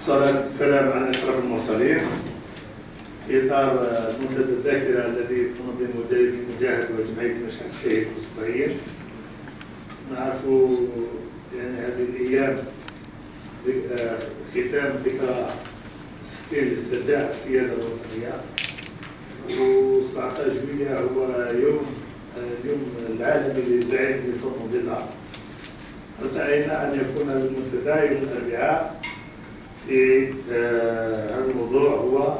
والصلاة والسلام على أشرف المرسلين. في إطار منتدى الذاكرة الذي تنظمه جريدة المجاهد وجمعية مشهد الشهيد الأسبوعية، نعرف يعني هذه الأيام ختام ذكرى 60 لاسترجاع السيادة الوطنية، و17 جويلية هو اليوم العالمي لزعيم نيلسون مانديلا. ارتأينا أن يكون المنتدى يوم الأربعاء في هذا الموضوع هو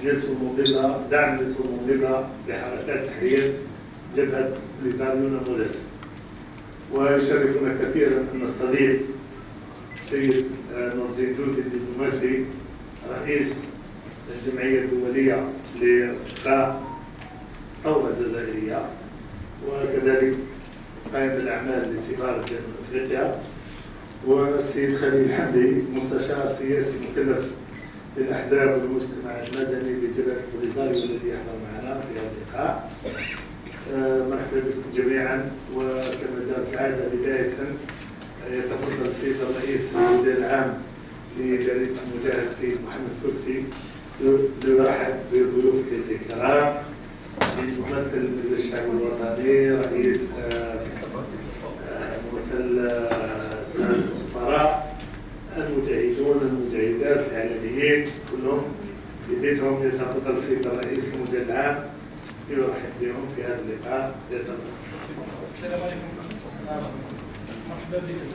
نيلسون مانديلا، دعم نيلسون مانديلا لحركات تحرير جبهة بوليساريو نموذج. ويشرفنا كثيرا أن نستضيف السيد نور الدين جودي الدبلوماسي رئيس الجمعية الدولية لأصدقاء الثورة الجزائرية، وكذلك قائم الأعمال لسفارة جنوب أفريقيا، والسيد خليل الحمدي مستشار سياسي مكلف للأحزاب والمجتمع المدني بجبهة البوليساريو الذي يحضر معنا في هذا اللقاء. مرحبا بكم جميعا. وكما جرت العادة بداية يتفضل السيد الرئيس المدير العام لجريدة المجاهد السيد محمد كرسي ليرحب بضيوفه الكرام، ممثل المجلس الشعبي الوطني، رئيس ممثل سلامة السفراء، المجاهدون المجاهدات الإعلاميين كلهم في بيتهم. يتفضل السيد الرئيس المدير العام يرحب بهم في هذا اللقاء. السلام عليكم. مرحبا بكم.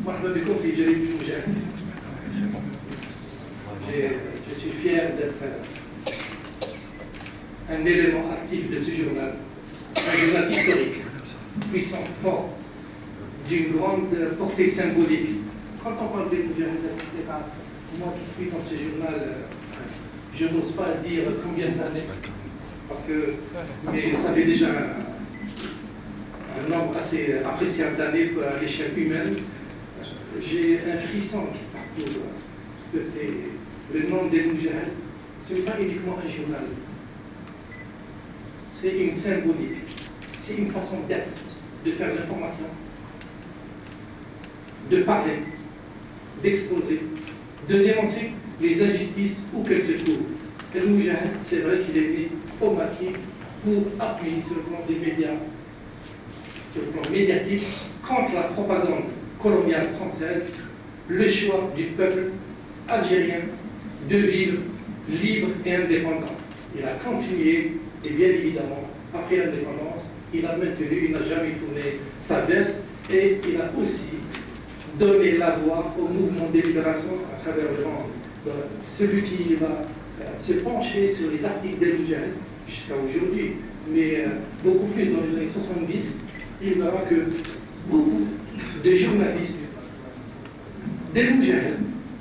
مرحبا بكم في جريدة المجاهد. Je suis fier d'être un élément actif de ce journal, un journal historique, puissant, fort, d'une grande portée symbolique. Quand on parle des Moudjahid, moi qui suis dans ce journal, je n'ose pas dire combien d'années, parce que mais ça fait déjà un nombre assez appréciable d'années à l'échelle humaine. J'ai un frisson qui parcourt, parce que c'est le nom des Moudjahid, ce n'est pas uniquement un journal, c'est une symbolique, c'est une façon d'être, de faire l'information, de parler, d'exposer, de dénoncer les injustices où qu'elles se trouvent. Et le Moudjahid, c'est vrai qu'il est né au maquis pour appuyer sur le plan des médias, sur le plan médiatique, contre la propagande coloniale française, le choix du peuple algérien de vivre libre et indépendant. Il a continué, et bien évidemment, après l'indépendance, il a maintenu, il n'a jamais tourné sa veste, et il a aussi donné la voix au mouvement de libération à travers le monde. Donc, celui qui va se pencher sur les articles des Moudjahid jusqu'à aujourd'hui, mais beaucoup plus dans les années 70, il verra que beaucoup de journalistes des Moudjahid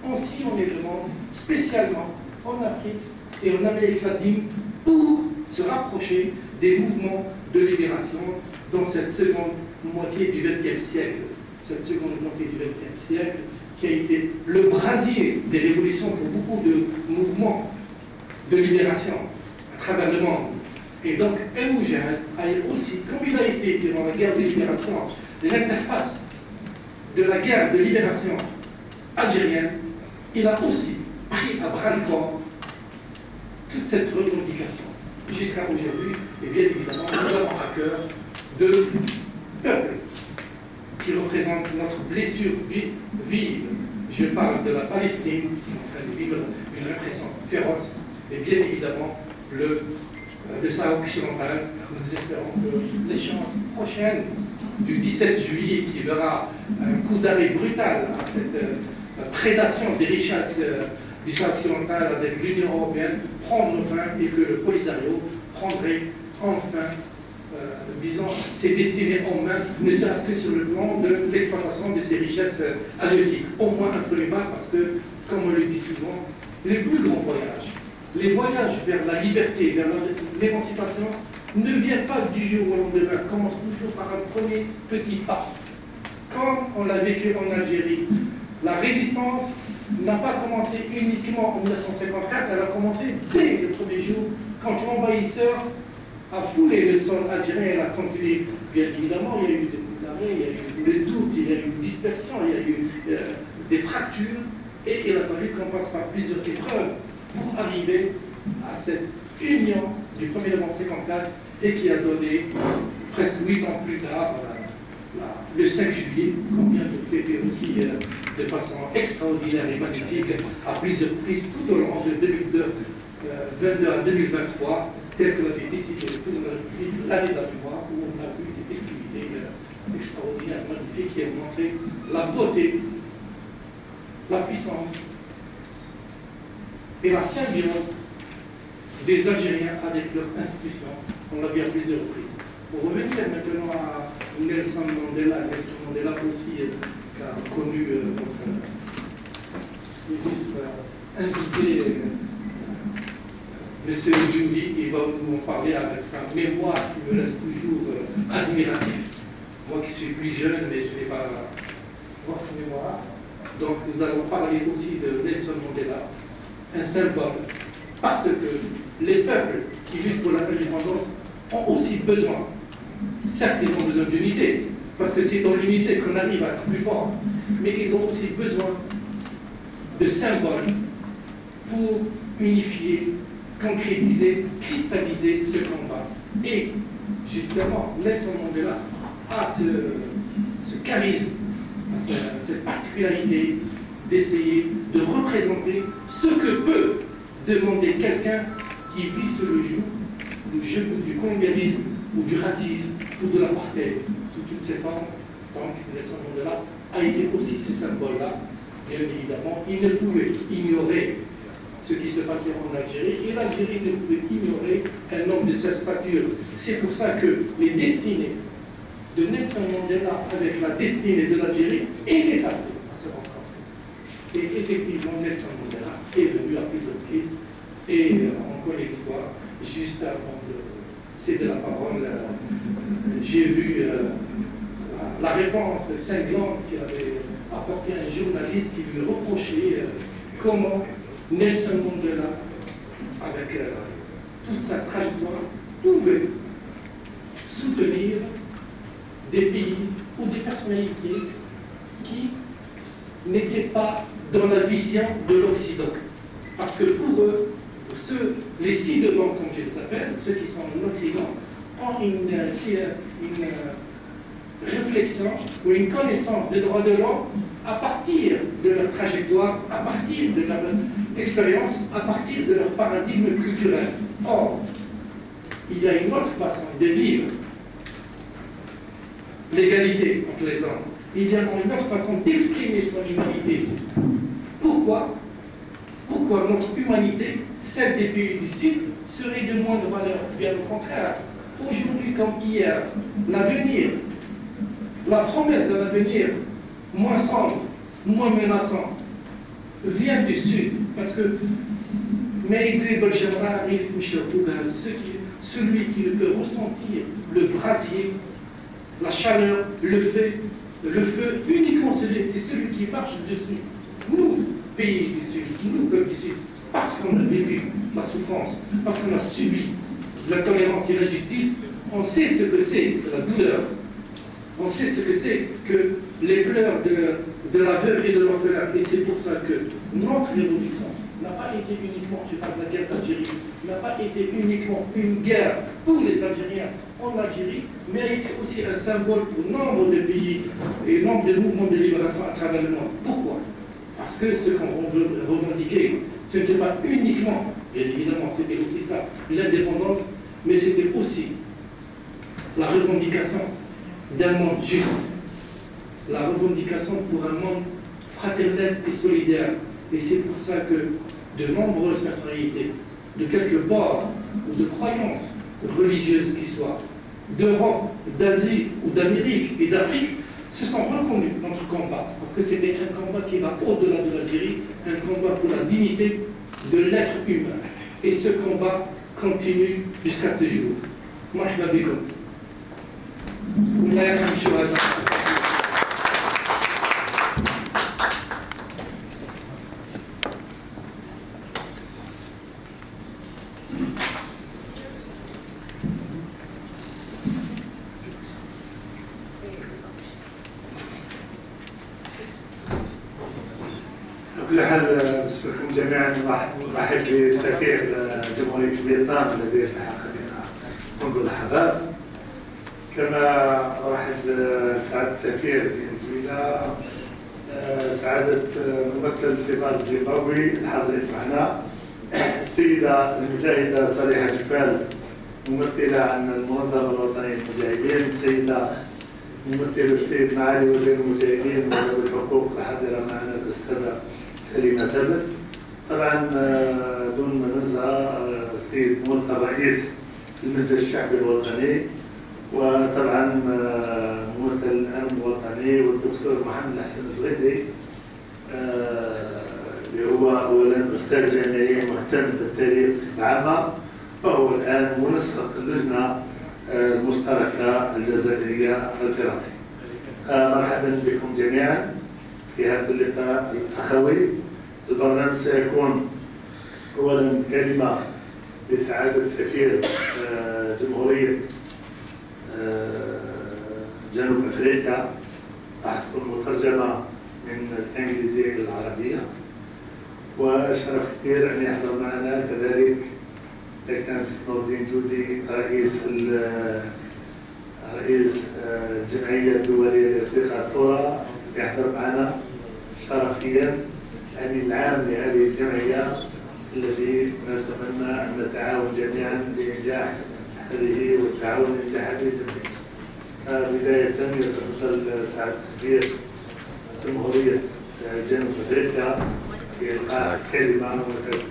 ont sillonné le monde, spécialement en Afrique et en Amérique latine, pour se rapprocher des mouvements de libération dans cette seconde moitié du XXe siècle. Cette seconde moitié du XXe siècle qui a été le brasier des révolutions pour beaucoup de mouvements de libération à travers le monde. Et donc, El Moudjahid a aussi, comme il a été durant la guerre de libération, l'interface de la guerre de libération algérienne, il a aussi pris à bras le corps toute cette revendication jusqu'à aujourd'hui. Et bien évidemment, nous avons à cœur de peuple qui représente notre blessure vive. Je parle de la Palestine qui est en train de vivre une répression féroce, et bien évidemment le Sahara occidental. Nous espérons que l'échéance prochaine du 17 juillet, qui verra un coup d'arrêt brutal à cette prédation des richesses du Sahara occidental avec l'Union européenne, prendre fin, et que le Polisario prendrait enfin disons, ses destinées en main, ne serait-ce que sur le plan de l'exploitation de ces richesses halieutiques. Au moins un premier pas, parce que, comme on le dit souvent, les plus grands voyages, les voyages vers la liberté, vers l'émancipation, ne viennent pas du jour au lendemain, commencent toujours par un premier petit pas. Comme on l'a vécu en Algérie, la résistance n'a pas commencé uniquement en 1954, elle a commencé dès le premier jour, quand l'envahisseur a foulé le sol algérien et l'a continué. Bien évidemment, il y a eu des coups d'arrêt, il y a eu des doutes, il y a eu une dispersion, il y a eu des fractures, et il a fallu qu'on passe par plusieurs épreuves pour arriver à cette union du 1er novembre 1954 et qui a donné, presque 8 ans plus tard, le 5 juillet, qu'on vient de fêter aussi de façon extraordinaire et magnifique à plusieurs reprises tout au long de 2022 à 2023, tel que l'a fait décider le président de la République l'année de la mémoire, où on a eu des festivités extraordinaires, magnifiques, qui ont montré la beauté, la puissance et la symbiose des Algériens avec leurs institutions. On l'a vu à plusieurs reprises. Pour revenir maintenant à Nelson Mandela aussi, qui a connu notre ministre invité, M. Djouli, il va nous en parler avec sa mémoire qui me laisse toujours admiratif. Moi qui suis plus jeune, mais je n'ai pas votre mémoire. Donc nous allons parler aussi de Nelson Mandela, un symbole, parce que les peuples qui vivent pour l'indépendance ont aussi besoin. Certes, ils ont besoin d'unité, parce que c'est dans l'unité qu'on arrive à être plus fort, mais ils ont aussi besoin de symboles pour unifier, concrétiser, cristalliser ce combat. Et justement, Nelson Mandela a ce charisme, cette particularité d'essayer de représenter ce que peut demander quelqu'un qui vit sous le joug du colonialisme ou du racisme ou de l'apartheid sous toutes ses formes. Donc Nelson Mandela a été aussi ce symbole-là. Bien évidemment, il ne pouvait ignorer ce qui se passait en Algérie, et l'Algérie ne pouvait ignorer un homme de sa stature. C'est pour ça que les destinées de Nelson Mandela avec la destinée de l'Algérie étaient appelées à se rencontrer. Et effectivement, Nelson Mandela est venu à plusieurs reprises, et on connaît l'histoire. Juste avant de céder la parole, j'ai vu la réponse cinglante qu'avait apportée un journaliste qui lui reprochait comment Nelson Mandela, avec toute sa trajectoire, pouvait soutenir des pays ou des personnalités qui n'étaient pas dans la vision de l'Occident. Parce que pour eux, les ci-devant, comme je les appelle, ceux qui sont en Occident, ont une réflexion ou une connaissance des droits de l'homme à partir de leur trajectoire, à partir de leur expérience, à partir de leur paradigme culturel. Or, il y a une autre façon de vivre l'égalité entre les hommes. Il y a une autre façon d'exprimer son humanité. Pourquoi notre humanité, celle des pays du Sud, serait de moindre valeur? Bien au contraire. Aujourd'hui comme hier, l'avenir, la promesse de l'avenir moins sombre, moins menaçant, vient du Sud. Parce que celui qui peut ressentir le brasier, la chaleur, le feu uniquement c'est celui qui marche dessus. Nous, pays du Sud, nous, peuple du Sud, parce qu'on a vécu la souffrance, parce qu'on a subi la tolérance et la justice, on sait ce que c'est que la douleur. On sait ce que c'est que les pleurs de la veuve et de l'orphelin. Et c'est pour ça que notre révolution n'a pas été uniquement, je parle de la guerre d'Algérie, n'a pas été uniquement une guerre pour les Algériens en Algérie, mais a été aussi un symbole pour nombre de pays et nombre de mouvements de libération à travers le monde. Pourquoi? Parce que ce qu'on veut revendiquer, ce n'était pas uniquement, bien évidemment, c'était aussi ça, l'indépendance, mais c'était aussi la revendication d'un monde juste, la revendication pour un monde fraternel et solidaire. Et c'est pour ça que de nombreuses personnalités, de quelque part, ou de croyances religieuses qui soient, d'Europe, d'Asie ou d'Amérique et d'Afrique, se sont reconnus dans notre combat. Parce que c'était un combat qui va au-delà de l'Algérie, un combat pour la dignité de l'être humain. Et ce combat continue jusqu'à ce jour. Marhaba bikoum. كل حال بالنسبه لكم جميعا نرحب بسفير جمهوريه فيتنام الذي التحق بنا منذ لحظات، كما ارحب سعاده السفير فنزويلا، سعاده ممثل سفاره زيمبابوي الحاضرين معنا، السيده المجاهده صالحه جفال ممثله عن المنظمه الوطنيه للمجاهدين، السيده ممثله السيد معالي وزير المجاهدين وذوي الحقوق الحاضره معنا الاستاذه سليمه ثابت، طبعا دون ما ننسى السيد ممثل رئيس المجلس الشعبي الوطني، وطبعا ممثل الامن الوطني والدكتور محمد الحسن الزغيدي اللي هو اولا استاذ جامعي مهتم بالتاريخ بصفه عامه، وهو الان منسق اللجنه المشتركه الجزائريه الفرنسيه. مرحبا بكم جميعا في هذا اللقاء الاخوي. البرنامج سيكون اولا كلمه لسعاده سفير جمهوريه جنوب افريقيا، راح تكون مترجمه من الانجليزيه الى العربيه، وشرف كثير ان يحضر معنا كذلك كان سي نور الدين جودي رئيس الجمعيه الدوليه لاصدقاء الثوره، يحضر معنا شرفيا يعني العام لهذه الجمعيه التي نتمنى ان نتعاون جميعا لانجاح هذه والتعاون لانجاح هذه الجمعيه. بدايه يتفضل سعاده سفير جمهوريه جنوب افريقيا بإلقاء كلمه وترجمه.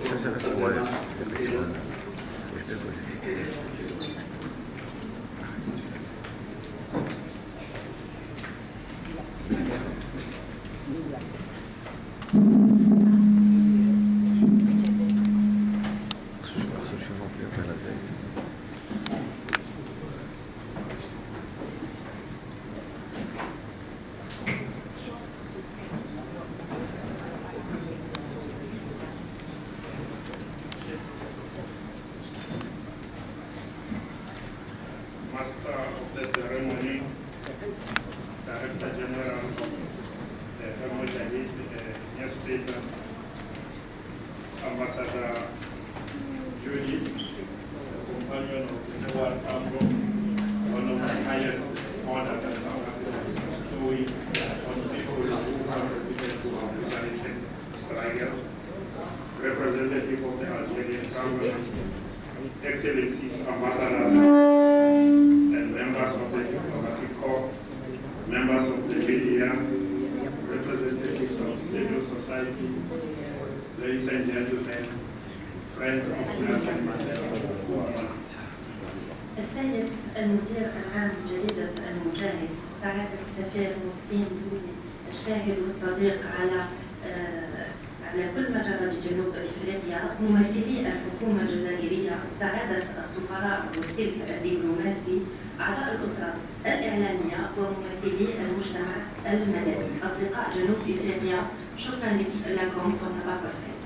Representative of the Algerian government, Excellencies, ambassadors, and members of the diplomatic corps, members of the media, representatives of civil society, ladies and gentlemen, friends of Nelson Mandela who are on. السيد المدير العام لجريدة المجاهد سعادة السفير نور الدين جودي، الشاهد والصديق على كل ما جرى بجنوب افريقيا، ممثلي الحكومه الجزائريه، سعاده السفراء والسلك الدبلوماسي، اعضاء الاسره الاعلاميه وممثلي المجتمع المدني، اصدقاء جنوب افريقيا، شكرا لكم صحباء الخير.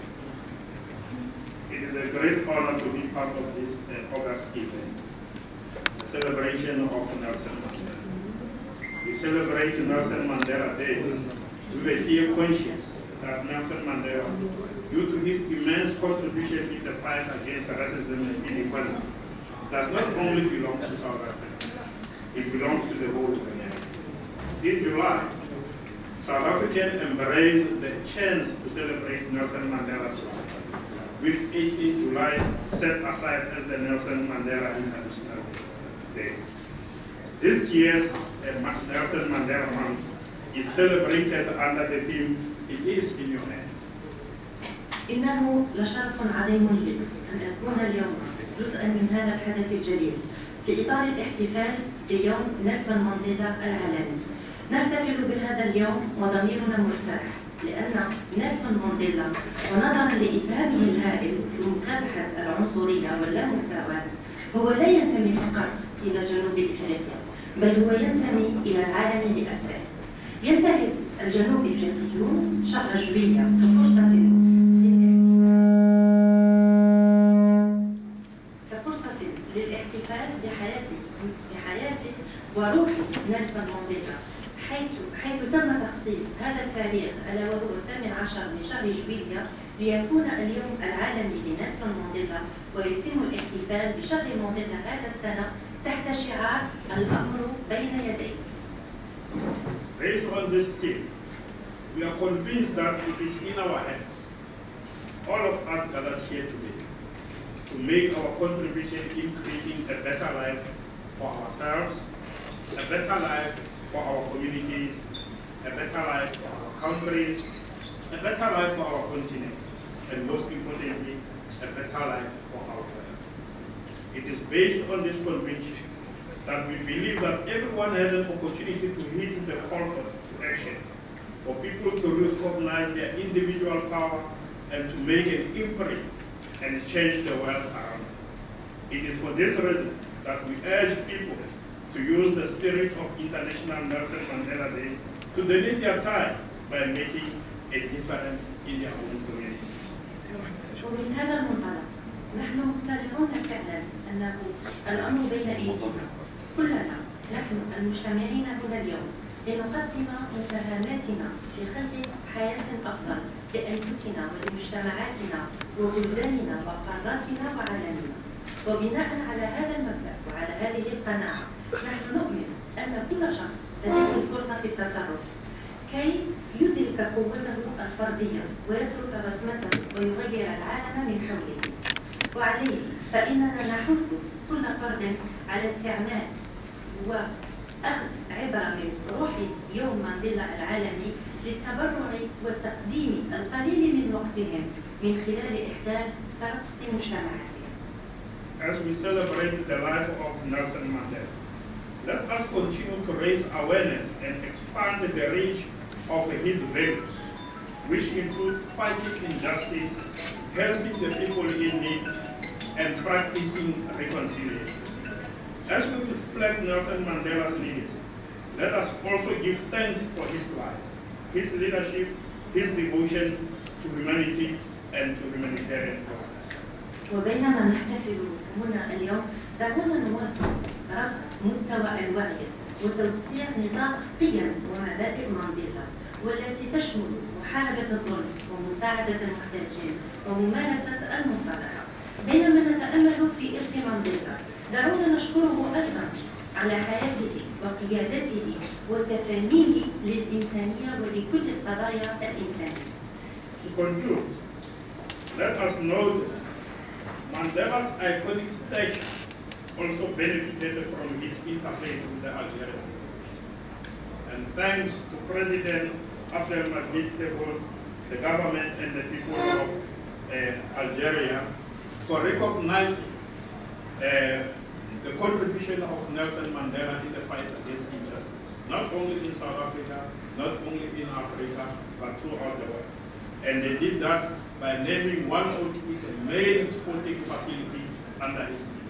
It is a great honor to be part of this August event, the celebration of Nelson Mandela. We celebrate Nelson Mandela Day with a clear conscience that Nelson Mandela, due to his immense contribution in the fight against racism and inequality, does not only belong to South Africa, it belongs to the whole planet. In July, South Africans embraced the chance to celebrate Nelson Mandela's life, with 8 July set aside as the Nelson Mandela International Day. This year's Nelson Mandela Month is celebrated under the theme It is in your hands. إنه لشرف عظيم لي أن أكون اليوم جزءا من هذا الحدث الجليل في إطار الاحتفال بيوم نيلسون مانديلا العالمي. نحتفل بهذا اليوم وضميرنا مرتاح، لأن نيلسون مانديلا ونظرا لإسهامه الهائل في مكافحة العنصرية واللامساواة هو لا ينتمي فقط إلى جنوب إفريقيا، بل هو ينتمي إلى العالم بأسره. ينتهز الجنوب افريقيون شهر جويلية كفرصة للاحتفال بحياة وروح نيلسون مانديلا، حيث تم تخصيص هذا التاريخ ألا وهو 18 من شهر جويليا ليكون اليوم العالمي لنيلسون مانديلا، ويتم الاحتفال بشهر مانديلا هذا السنة تحت شعار الأمر بين يديك. Based on this theme, we are convinced that it is in our hands, all of us gathered here today, to make our contribution in creating a better life for ourselves, a better life for our communities, a better life for our countries, a better life for our continent, and most importantly, a better life for our planet. It is based on this conviction that we believe that everyone has an opportunity to heed the call to action, for people to recognize their individual power and to make an imprint and change the world around them. It is for this reason that we urge people to use the spirit of International Nelson Mandela Day to donate their time by making a difference in their own communities. ومن هذا المنطلق نحن مقتنعون فعلا أنه الأمر بين أيدينا. كلنا نحن المجتمعين هنا اليوم لنقدم مساهماتنا في خلق حياة أفضل لأنفسنا ولمجتمعاتنا وبلداننا وقاراتنا وعالمنا. وبناء على هذا المبدأ وعلى هذه القناعة نحن نؤمن أن كل شخص لديه الفرصة في التصرف كي يدرك قوته الفردية ويترك بصمته ويغير العالم من حوله. وعليه فإننا نحث كل فرد على استعمال وأخذ عبرة من روح يوم مانديلا العالمي للتبرع والتقديم القليل من وقتهم من خلال إحداث فرق في مجتمعاتهم. As we celebrate the life of Nelson Mandela, let us continue to raise awareness and expand the reach of his values, which include fighting injustice, helping the people in need, and practicing reconciliation. As we reflect Nelson Mandela's legacy, let us also give thanks for his life, his leadership, his devotion to humanity and to humanitarian causes. وبينما نحتفل هنا اليوم دعونا نواصل رفع مستوى الوعي وتوسيع نطاق قيم ومبادئ مانديلا والتي تشمل محاربة الظلم ومساعدة المحتاجين وممارسة المصالحة. بينما نتأمل في إرث مانديلا دعونا نشكره أيضا على حياته وقيادته وتفانيه للإنسانية ولكل القضايا الإنسانية. To conclude, let us note Mandela's iconic statue also benefited from his interface with the Algerian people. And thanks to President Abdelmadjid Tebboune, the government and the people of Algeria for recognizing the contribution of Nelson Mandela in the fight against injustice, not only in South Africa, not only in Africa, but throughout the world. And they did that by naming one of its main sporting facilities under his name.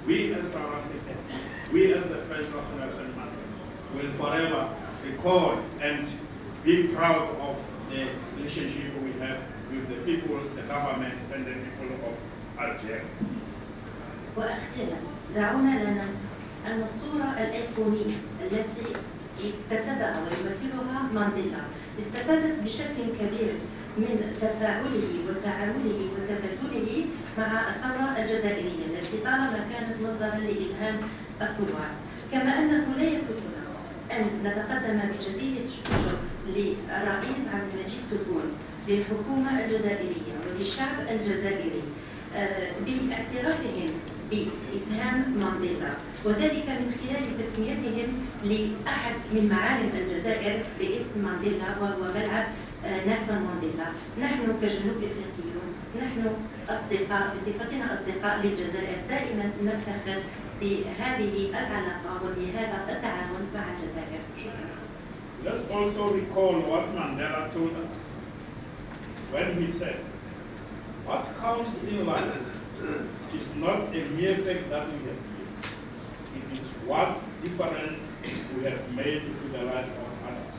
We as South Africans, we as the friends of Nelson Mandela, will forever recall and be proud of the relationship we have with the people, the government, and the people of Algeria. وأخيرا دعونا لا ننسى أن الصورة الأيقونية التي اكتسبها ويمثلها مانديلا استفادت بشكل كبير من تفاعله وتعامله وتبادله مع الثورة الجزائرية التي طالما كانت مصدرا لإلهام الثوار، كما أنه لا يفوتنا أن نتقدم بجزيل الشكر للرئيس عبد المجيد تبون، للحكومة الجزائرية وللشعب الجزائري باعترافهم بإسهام مانديلا، وذلك من خلال تسميتهم لأحد من معالم الجزائر باسم مانديلا وهو ملعب نيلسون مانديلا. نحن كجنوب افريقيون نحن اصدقاء بصفتنا اصدقاء للجزائر دائما نفتخر بهذه العلاقه وبهذا التعاون مع الجزائر. شكرا. Let's also recall what Mandela told us when he said, "What counts in life is not a mere fact that we have made. It is what difference we have made to the life of others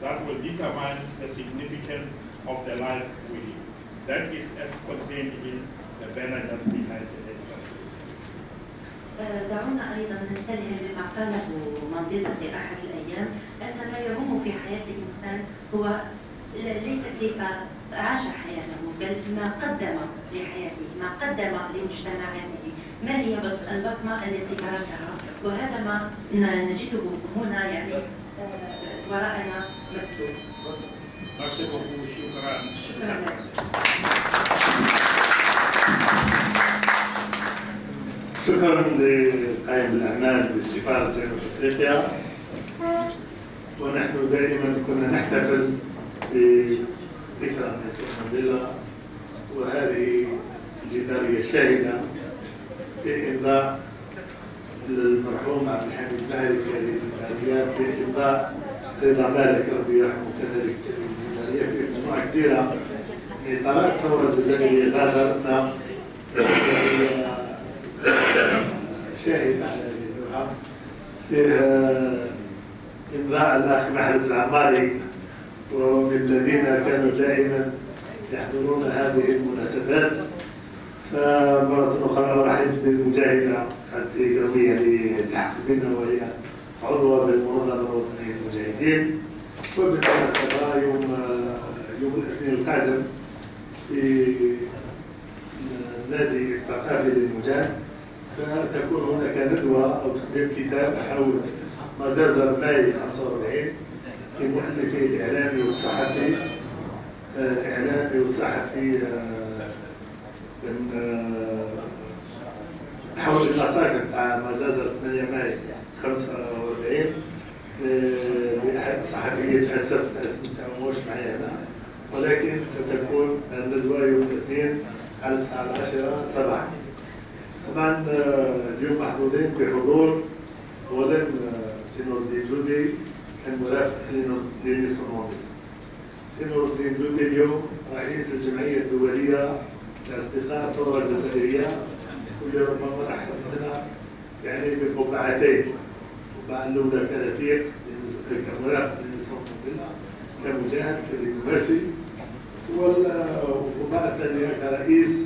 that will determine the significance of the life we live." That is as contained in the banner just behind the head. دعونا أيضا نستلهم بما قاله مانديلا في أحد الأيام أن ما يهم في حياة الإنسان هو ليس كيف عاش حياته بل ما قدم لحياته، ما قدم لمجتمعاته، ما هي البصمة التي تركها، وهذا ما نجده هنا يعني وراءنا مكتوب. شكرا لقائم الأعمال بسفارة جنوب أفريقيا، ونحن دائما كنا نحتفل بذكرى نيلسون مانديلا، وهذه الجدارية شاهدة في إمضاء المرحوم عبد الحميد ماهري في هذه الجدارية، في إمضاء رضا مالك ربي يرحمه كذلك الجدارية، في مجموعة كبيرة من إطارات الثورة الجزائرية غادرنا شاهد على هذه اللوحة. فيها إمضاء الأخ محرز العماري، ومن الذين كانوا دائما يحضرون هذه المناسبات. فمرة أخرى أرحب بالمجاهدة خالتي يومية لتحقق بنا، وهي عضوة بالمنظمة الوطنية للمجاهدين. وبالمناسبة يوم الاثنين القادم في النادي الثقافي للمجاهد ستكون هناك ندوة أو تقديم كتاب حول مجازر ماي 45 لمؤلفه الإعلامي والصحفي حول المساكن تاع مجازر 8 ماي 45 لأحد الصحفيين. للأسف الاسم تاعو مش معايا هنا، ولكن ستكون الندوة يوم الاثنين على الساعة 10 صباحا. طبعا اليوم محظوظين بحضور أولا سي نور الدين جودي كان مرافق لنيلسون مانديلا. سي نور الدين جودي اليوم رئيس الجمعية الدولية لأصدقاء الثورة الجزائرية، واللي ربما راح يحدثنا يعني بقبعتين. القبعة الأولى كرفيق كمرافق لنيلسون مانديلا كمجاهد كدبلوماسي، والقبعة الثانية كرئيس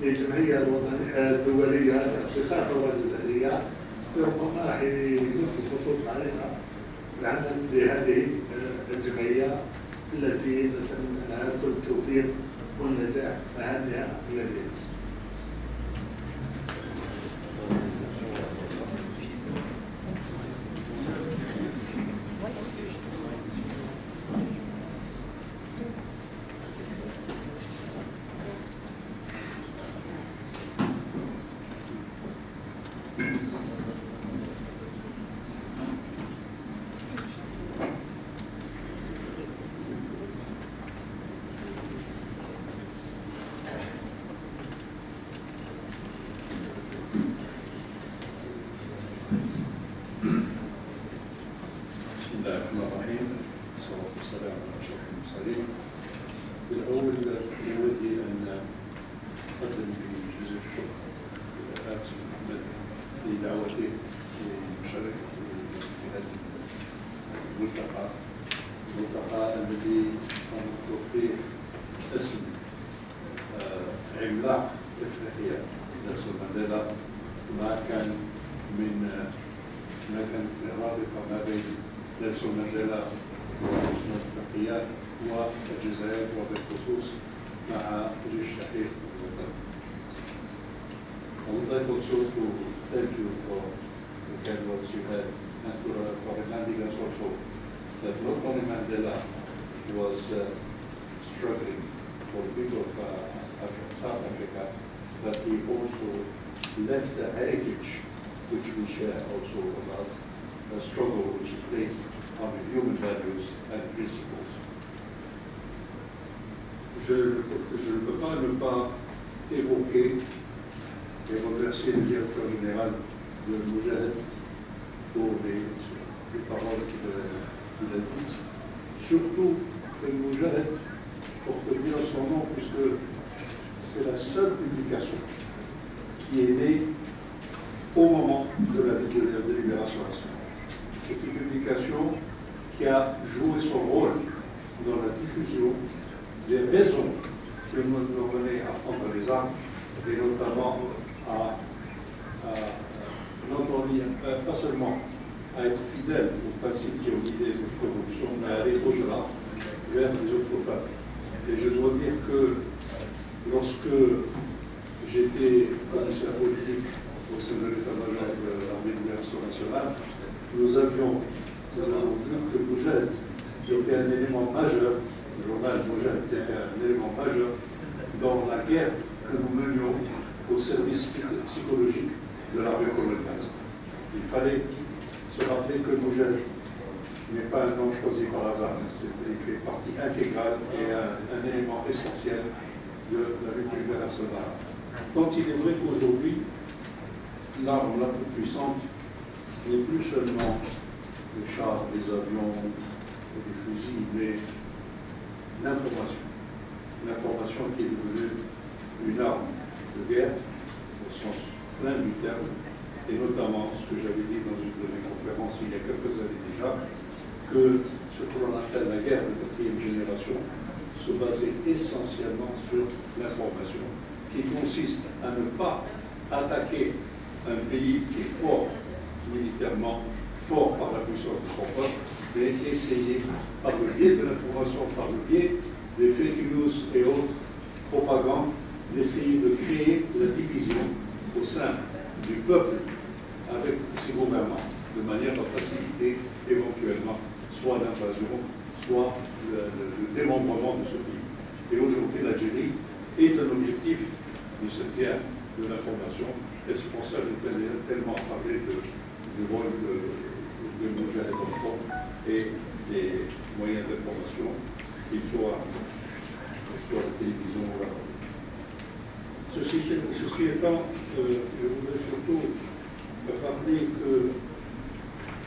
للجمعية الوطنية الدولية لأصدقاء الثورة الجزائرية، ربما راح يمد الخطوط علينا العمل لهذه الجمعية التي نتمنى لها كل التوفيق والنجاح في مهامها الذي بالأول نودي أن أقدم بجزء الشكر للأخ محمد لدعوته لمشاركة في هذا الملتقى الذي سنطلق فيه اسم عملاق إفريقيا نيلسون مانديلا، ما كانت رابطة ما بين نيلسون مانديلا ولجنة الإفريقية والجزائر، وبالخصوص مع جيش شقيق الوطن. I would like also to thank you for the kind words you had, and for reminding us also that not only Mandela was struggling for the people of South Africa, but he also left a heritage which we share also about a struggle which is based on human values and principles. Je ne peux pas ne pas évoquer et remercier le directeur général de Moujahid pour les paroles qu'il a dites. Surtout que Moujahid porte bien son nom puisque c'est la seule publication qui est née au moment de la libération nationale. C'est une publication qui a joué son rôle dans la diffusion des raisons que nous nous menaient à prendre les armes et notamment à revient pas seulement à être fidèle aux principes qui ont guidé notre corruption, mais à aller au-delà, vers les autres peuples. Et je dois dire que lorsque j'étais commissaire politique au sein de l'état-major de l'armée de libération nationale, nous avons vu que Moudjahid était un élément majeur, le journal Moudjahid était un élément majeur dans la guerre que nous menions au service psychologique de l'armée coloniale. Il fallait se rappeler que Moudjahid n'est pas un nom choisi par hasard, il fait partie intégrale et un élément essentiel de la lutte libérationnaire. Tant il est vrai qu'aujourd'hui, l'arme la plus puissante n'est plus seulement les chars, les avions, les fusils, mais l'information. L'information qui est devenue une arme de guerre, au sens plein du terme, et notamment ce que j'avais dit dans une de mes conférences il y a quelques années déjà, que ce que l'on appelle la guerre de quatrième génération se basait essentiellement sur l'information, qui consiste à ne pas attaquer un pays qui est fort militairement, fort par la puissance de son peuple, mais essayer, par le biais de l'information, par le biais des fake news et autres propagandes, d'essayer de créer la division au sein du peuple avec ses gouvernants, de manière à faciliter éventuellement soit l'invasion, soit le démembrement de ce pays. Et aujourd'hui, l'Algérie est un objectif de cette guerre de l'information, et c'est pour ça que je tenais tellement à parler du rôle de Moudjahid en front et des moyens d'information, qu'ils soient sur la télévision ou la radio. Ceci étant, je voudrais surtout rappeler que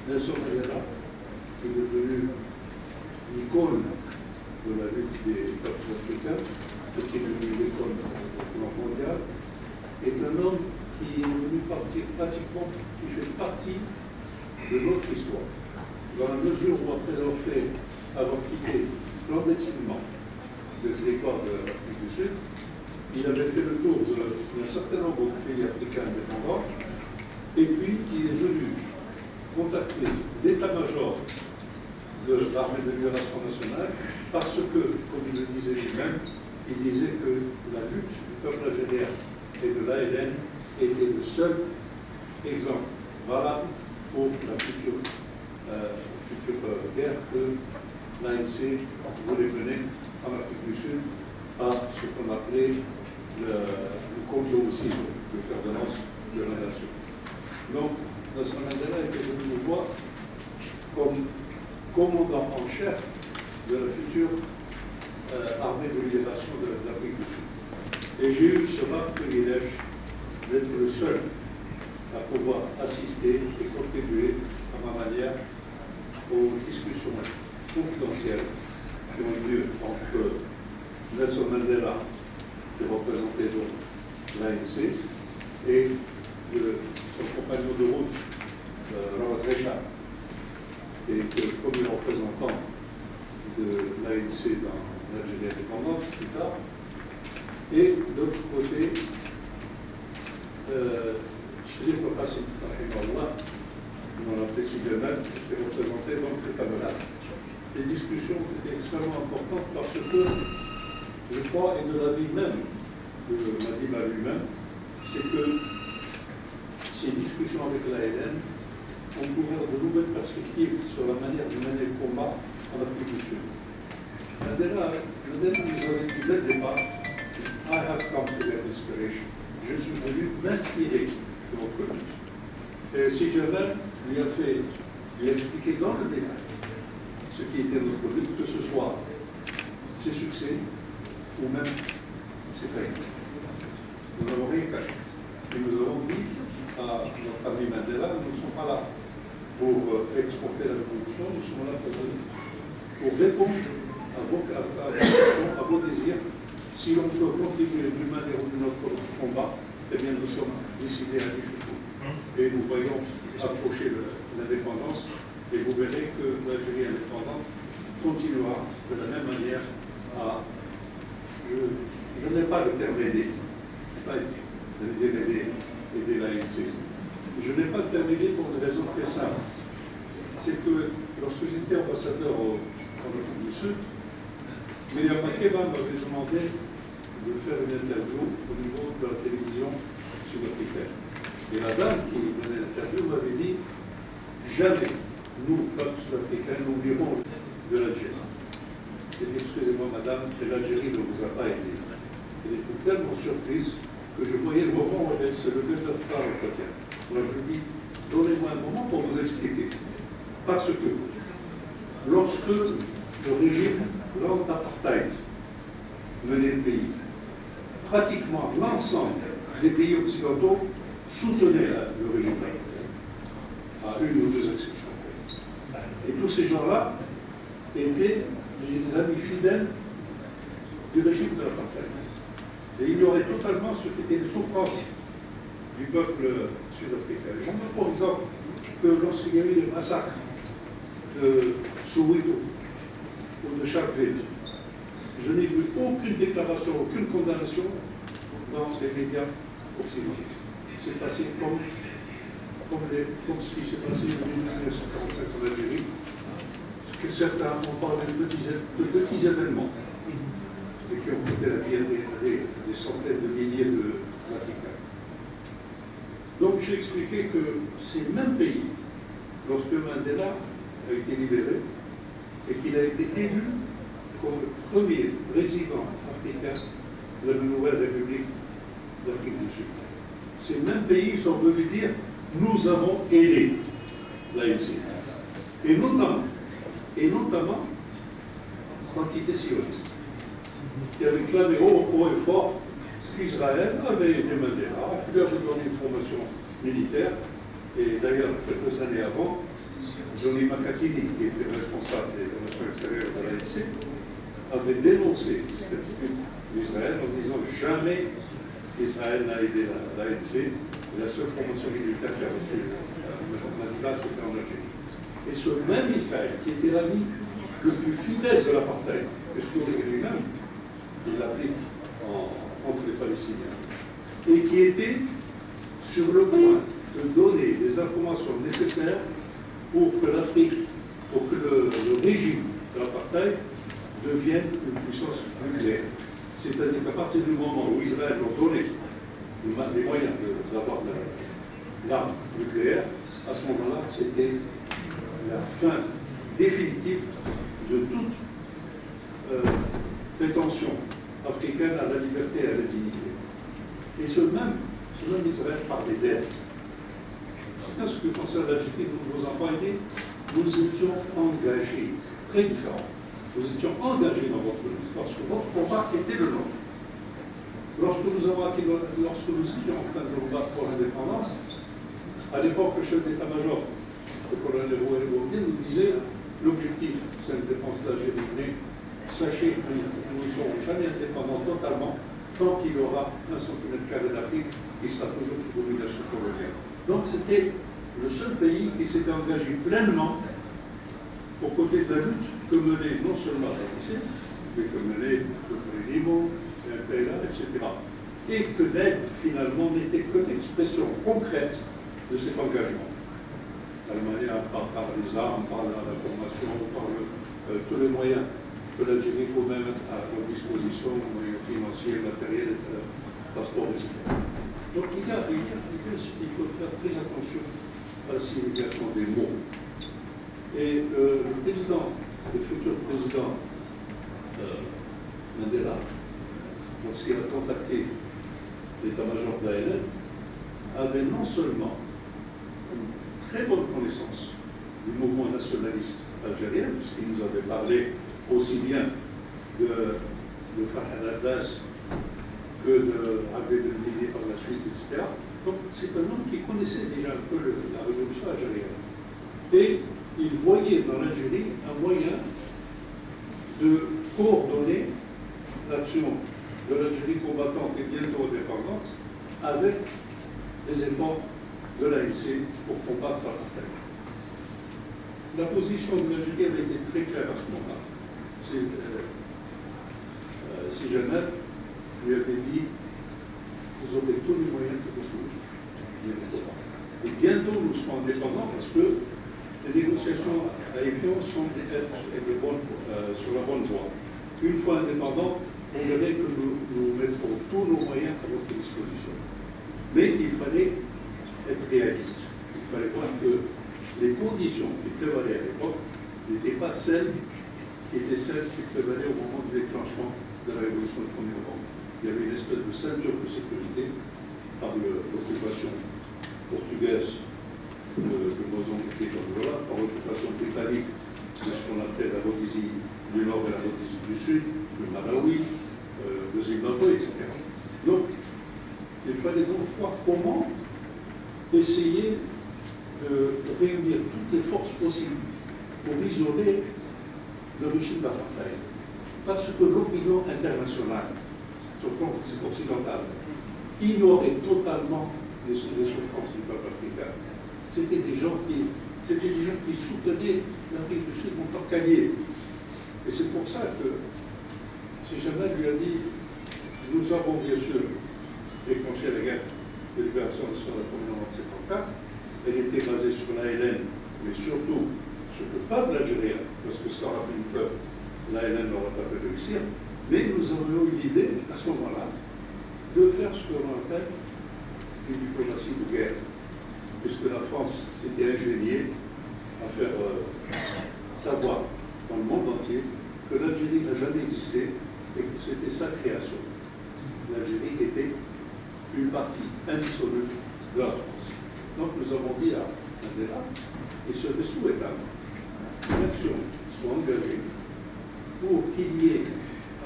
Nelson Mandela, qui est devenu l'icône de la lutte des peuples africains, et qui est devenu l'icône au plan mondial, est un homme qui est devenu pratiquement, qui fait partie de notre histoire. Dans la mesure où, après avoir quitté clandestinement le territoire de l'Afrique du Sud, il avait fait le tour d'un certain nombre de pays africains indépendants, et puis il est venu contacter l'état-major de l'armée de libération nationale, parce que, comme il le disait lui-même, il disait que la lutte du peuple algérien et de l'ALN était le seul exemple valable pour la future guerre que l'ANC voulait mener en Afrique du Sud à ce qu'on appelait le complot aussi de permanence de la nation. Donc, Nelson Mandela était venu nous voir comme commandant en chef de la future armée de libération de l'Afrique du Sud. Et j'ai eu ce rare privilège d'être le seul à pouvoir assister et contribuer à ma manière aux discussions confidentielles qui ont eu lieu entre Nelson Mandela, qui représentait donc l'ANC, et son compagnon de route, Rawad Recha, qui est le premier représentant de l'ANC dans l'Algérie indépendante plus tard. Et de l'autre côté, Chérif Al-Qassim, dont la présidente qui représentait donc l'état-major. Les discussions étaient extrêmement importantes parce que, je crois, et de l'avis même de Madiba lui-même, c'est que ces discussions avec l'ALN ont ouvert de nouvelles perspectives sur la manière de mener le combat en Afrique du Sud. Mandela nous avait dit dès le départ, I have come to get inspiration. Je suis venu m'inspirer de notre lutte. Et si Jamal lui a expliqué dans le détail ce qui était notre lutte, que ce soit ses succès ou même ses faillites. Nous n'avons rien caché. Et nous avons dit à notre ami Mandela, nous ne sommes pas là pour exporter la corruption, nous sommes là pour répondre à vos questions, à vos désirs. Si on peut contribuer d'une manière ou d'une autre au combat, eh bien nous sommes décidés à toucher tout. Et nous voyons approcher l'indépendance, et vous verrez que l'Algérie indépendante continuera de la même manière à... Je n'ai pas le terme aider, pas aider l'ANC, Je n'ai pas terminé pour une raison très simple. C'est que lorsque j'étais ambassadeur en Afrique du Sud, Myriam Makeba m'avait demandé de faire une interview au niveau de la télévision sud-africaine. Et la dame qui donnait l'interview m'avait dit « Jamais, nous, peuple sud-africain, n'oublierons de l'Algérie. » J'ai dit « Excusez-moi, madame, l'Algérie ne vous a pas aidé. » Elle était tellement surprise que je voyais le moment où elle se levait de faire l'entretien. Alors je lui dis, donnez-moi un moment pour vous expliquer. Parce que lorsque le régime d'apartheid menait le pays, pratiquement l'ensemble des pays occidentaux soutenaient le régime d'apartheid, à une ou deux exceptions. Et tous ces gens-là étaient les amis fidèles du régime de l'apartheid. Et ignoraient totalement ce qu'étaient les souffrances du peuple sud-africain. J'en veux pour exemple que lorsqu'il y a eu les massacres de Soweto ou de Sharpeville, je n'ai vu aucune déclaration, aucune condamnation dans les médias occidentaux. C'est passé comme ce qui s'est passé en 1945 en Algérie, que certains ont parlé de petits événements et qui ont coûté la vie à des centaines de milliers d'Africains. Donc j'ai expliqué que ces mêmes pays, lorsque Mandela a été libéré et qu'il a été élu comme le premier président africain de la nouvelle République d'Afrique du Sud, ces mêmes pays sont venus dire « nous avons aidé l'ANC ». Et notamment l'entité sioniste, qui avait clamé haut et fort qu'Israël avait aidé Mandela, qui lui avait donné une formation militaire. Et d'ailleurs, quelques années avant, Johnny Makatini, qui était responsable des relations extérieures de l'ANC, avait dénoncé cette attitude d'Israël en disant « jamais Israël n'a aidé l'ANC, la seule formation militaire qui a reçu Mandela, c'était en Algérie ». Et ce même Israël, qui était l'ami le plus fidèle de l'apartheid, puisqu'aujourd'hui même, il l'applique entre les Palestiniens, et qui était sur le point de donner les informations nécessaires pour que l'Afrique, pour que le régime de l'apartheid devienne une puissance nucléaire. C'est-à-dire qu'à partir du moment où Israël leur donnait les moyens d'avoir l'arme nucléaire, à ce moment-là, c'était la fin définitive de toute prétention africaine à la liberté et à la dignité. Et ce même Israël parlait d'aide. En ce qui concerne l'Algérie, nous en parlions, nous étions engagés, c'est très différent. Nous étions engagés dans votre lutte, parce que votre combat était le nôtre. Lorsque nous étions en train de nous battre pour l'indépendance, à l'époque, le chef d'état-major, le colonel Rouet-Bourdier, nous disait l'objectif, c'est l'indépendance de l'Algérie. Mais sachez que nous ne serons jamais indépendants totalement tant qu'il y aura 1 cm² d'Afrique qui sera toujours sous domination coloniale. Donc c'était le seul pays qui s'était engagé pleinement aux côtés de la lutte que menait non seulement l'ANC, mais que menait le Frélimo, l'MPLA, etc. Et que l'aide, finalement, n'était que l'expression concrète de cet engagement. L'Allemagne, par les armes, par la formation, par tous les moyens que l'Algérie peut mettre à leur disposition, moyens financiers, matériels, transports, etc. Donc il faut faire très attention à la signification des mots. Et le futur président Mandela, lorsqu'il a contacté l'état-major de l'ANF, avait non seulement une très bonne connaissance du mouvement nationaliste algérien, puisqu'il nous avait parlé aussi bien de Farhad Abbas que de Abed El-Midi par la suite, etc. Donc c'est un homme qui connaissait déjà un peu la révolution algérienne. Et il voyait dans l'Algérie un moyen de coordonner l'action de l'Algérie combattante et bientôt indépendante avec les efforts de l'ANC pour combattre l'apartheid. La position de l'Algérie avait été très claire à ce moment-là. Si Jeannette lui avait dit, vous aurez tous les moyens que vous souhaitez. Et bientôt, nous serons indépendants parce que les négociations à Évian semblent être sur la bonne voie. Une fois indépendants, on verrait que nous mettrons tous nos moyens à notre disposition. Mais il fallait être réaliste. Il fallait voir que les conditions qui prévalaient à l'époque n'étaient pas celles qui prévalaient au moment du déclenchement de la révolution du 1er novembre. Il y avait une espèce de ceinture de sécurité par l'occupation portugaise de Mozambique et d'Angola, par l'occupation britannique de ce qu'on appelait la Rhodésie du Nord et la Rhodésie du Sud, le Malawi, le Zimbabwe, etc. Donc, il fallait donc voir comment essayer de réunir toutes les forces possibles pour isoler le régime d'apartheid. Parce que l'opinion internationale, sur le plan occidental, ignorait totalement les souffrances du peuple africain. C'était des gens qui soutenaient l'Afrique du Sud en tant qu'alliés. Et c'est pour ça que Sijana lui a dit, nous avons bien sûr déclenché la guerre de libération de la Commune en 1974. Elle était basée sur l'ALN, mais surtout sur le peuple algérien, parce que sans rappeler le peuple, l'ALN n'aurait pas pu réussir. Mais nous avons eu l'idée, à ce moment-là, de faire ce que l'on appelle une diplomatie de guerre, puisque la France s'était ingéniée à faire savoir dans le monde entier que l'Algérie n'a jamais existé et que c'était sa création. L'Algérie était une partie indissoluble de la France. Donc nous avons dit à Mandela, il serait souhaitable qu'une action soit engagée pour qu'il y ait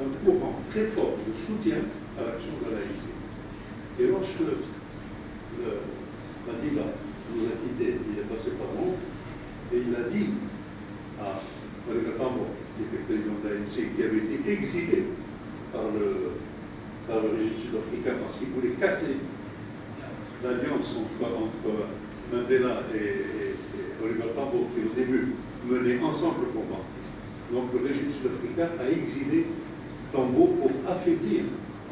un courant très fort de soutien à l'action de l'AIC. Et lorsque Mandela nous a quittés, il est passé par nous, et il a dit à Oliver Tambo, qui était président de l'ANC, qui avait été exilé par le régime sud-africain parce qu'il voulait casser l'alliance entre Mandela et Oliver Tambo, qui au début menaient ensemble le combat. Donc le régime sud-africain a exilé Tambo pour affaiblir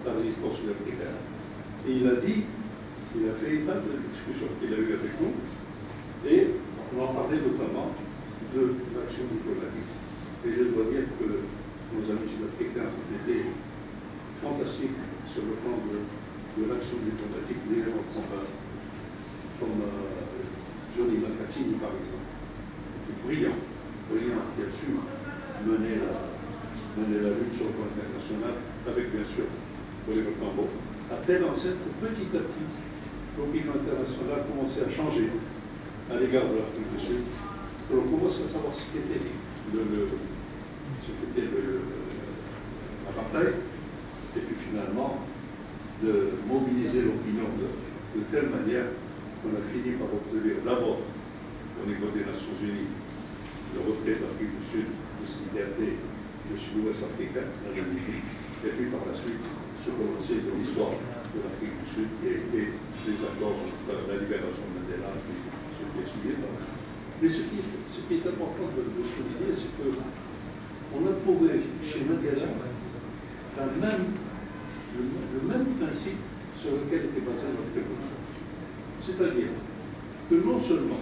la résistance sud-africaine. Et il a dit, il a fait état de la discussion qu'il a eue avec nous, et on en parlait notamment de l'action diplomatique. Et je dois dire que nos amis sud-africains ont été fantastiques sur le plan de l'action diplomatique des héros de combat, comme Johnny Makatini par exemple, qui est brillant, qui a su mener la lutte sur le plan international, avec bien sûr Oliver Tambo, à telle enseigne que petit à petit, l'opinion internationale a commencé à changer à l'égard de l'Afrique du Sud, que l'on commence à savoir ce qu'était l'apartheid, et puis finalement de mobiliser l'opinion de telle manière qu'on a fini par obtenir d'abord au niveau des Nations Unies le retrait de l'Afrique du Sud de ce qui était appelé le sud-ouest africain, la Namibie, et puis par la suite ce que l'on sait de l'histoire de l'Afrique du Sud qui a été les accords de la libération de Mandela, ce qui est suivi par la suite. Mais ce qui est important de souligner, c'est qu'on a trouvé chez Mandela le même principe sur lequel était basée notre révolution. C'est-à-dire que non seulement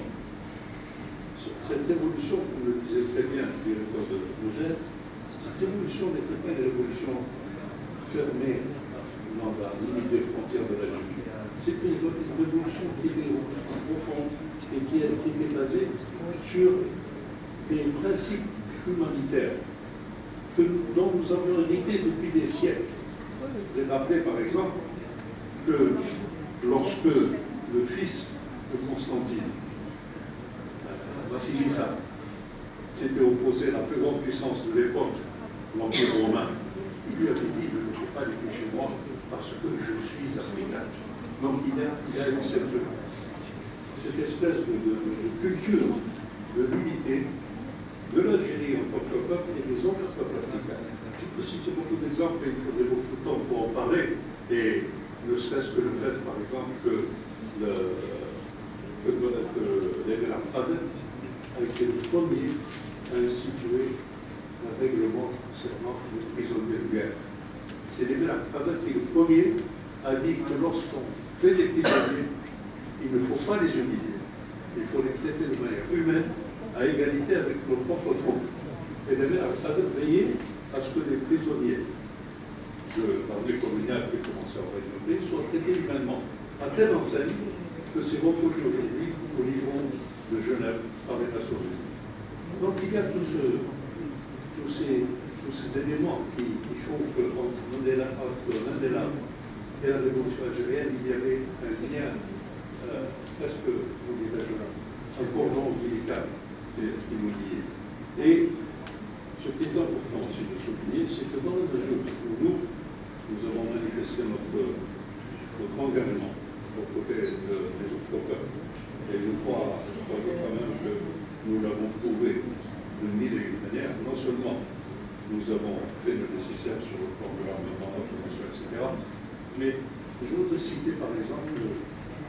cette révolution, comme le disait très bien le directeur de Nogel, cette révolution n'était pas une révolution fermée dans la limite des frontières de l'Algérie. C'était une révolution qui était une révolution profonde et qui était basée sur des principes humanitaires dont nous avons hérité depuis des siècles. Vous avez rappelé par exemple que lorsque le fils de Constantine, Vassilissa, s'était opposé à la plus grande puissance de l'époque, l'Empire romain, il lui avait dit ne peux pas aller chez moi parce que je suis africain. Donc il a eu cette espèce de culture de l'unité de l'Algérie en tant que peuple et des autres peuples africains. Je peux citer beaucoup d'exemples, mais il faudrait beaucoup de temps pour en parler. Et ne serait-ce que le fait, par exemple, que les Bénin a été le premier à instituer un règlement concernant les prisonniers de guerre. C'est les Bénin qui est le premier à dire que lorsqu'on fait des prisonniers, il ne faut pas les humilier. Il faut les traiter de manière humaine, à égalité avec nos propres troupes. Et de veiller à ce que les prisonniers de l'armée coloniale qui commençait à envahir le pays soient traités humainement, à telle enseigne que c'est reconnu aujourd'hui au niveau de Genève par les Nations Unies. Donc il y a tous ces éléments qui font que entre Mandela et la révolution algérienne, il y avait un lien presque, vous dirais-je, un cordon ombilical qui nous liait. Et ce qui est important aussi de souligner, c'est que dans la mesure où nous avons manifesté notre engagement aux côtés des autres peuples, et je crois quand même que nous l'avons prouvé d'une mille et une manières, non seulement nous avons fait le nécessaire sur le plan de l'armement, la formation, etc., mais je voudrais citer par exemple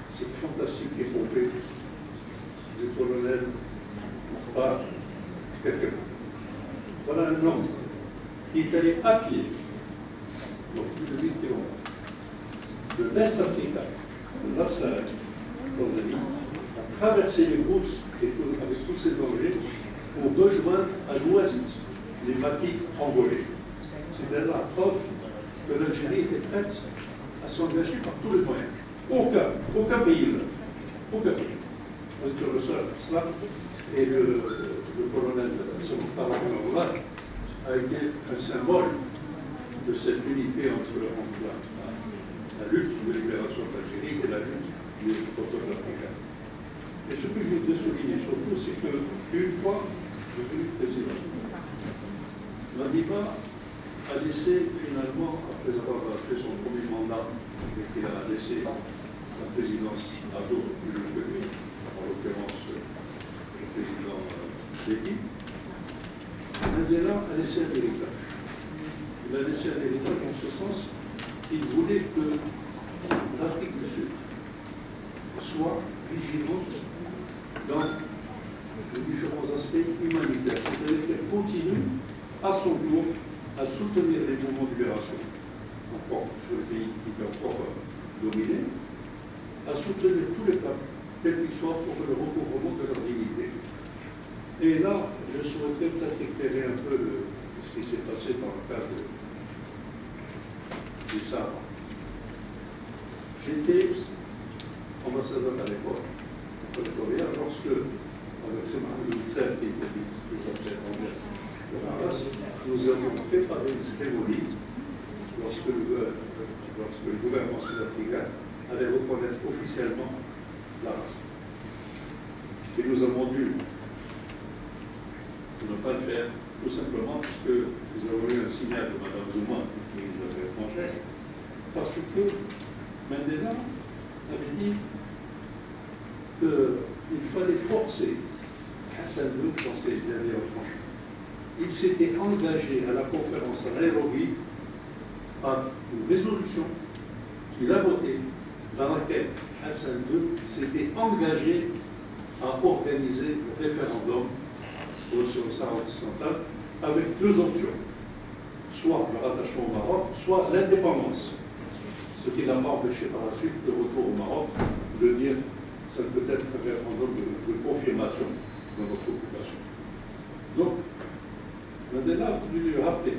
cette fantastique épopée du colonel par quelqu'un. Voilà un homme qui est allé à pied, donc plus de 8 km, de l'Est africain, de Nassar, Tanzanie, a traversé les routes avec tous ces dangers pour rejoindre à l'ouest les maquis angolais. C'était la preuve que l'Algérie était prête à s'engager par tous les moyens. Aucun pays là. Aucun pays. Vous êtes le seul à faire cela. Et le colonel Samouktar a été un symbole de cette unité entre la lutte de libération de l'Algérie et la lutte des peuples africains. Et ce que je voudrais souligner surtout, c'est qu'une fois devenu président, Madiba a laissé finalement, après avoir fait son premier mandat, et qu'il a laissé la présidence à d'autres plus jeunes que lui, en l'occurrence le président Déby, Mandela a laissé un héritage. Il a laissé un héritage en ce sens qu'il voulait que l'Afrique du Sud soit vigilante dans les différents aspects humanitaires, c'est-à-dire qu'elle continue à son tour à soutenir les mouvements de libération, encore sur les pays qui étaient encore dominés, à soutenir tous les peuples, quels qu'ils soient, pour le recouvrement de leur dignité. Et là, je souhaiterais peut-être éclairer un peu ce qui s'est passé dans le cadre du Sahara. J'étais ambassadeur à l'époque, lorsque, avec Mohamed Hussein, qui était des affaires étrangères de la race, nous avons préparé une cérémonie lorsque le gouvernement sud-africain allait reconnaître officiellement la race. Et nous avons dû ne pas le faire, tout simplement parce que nous avons eu un signal de Mme Zuma, ministre des Affaires étrangères, parce que Mandela avait dit qu'il fallait forcer Hassan II dans ses derniers retranchements. Il s'était engagé à la conférence à Nairobi par une résolution qu'il a votée, dans laquelle Hassan II s'était engagé à organiser le référendum sur le Sahara occidental avec deux options, soit le rattachement au Maroc, soit l'indépendance. Ce qui n'a pas empêché par la suite le retour au Maroc de dire que ça peut être un référendum de confirmation de notre occupation. Donc, Mandela a voulu lui rappeler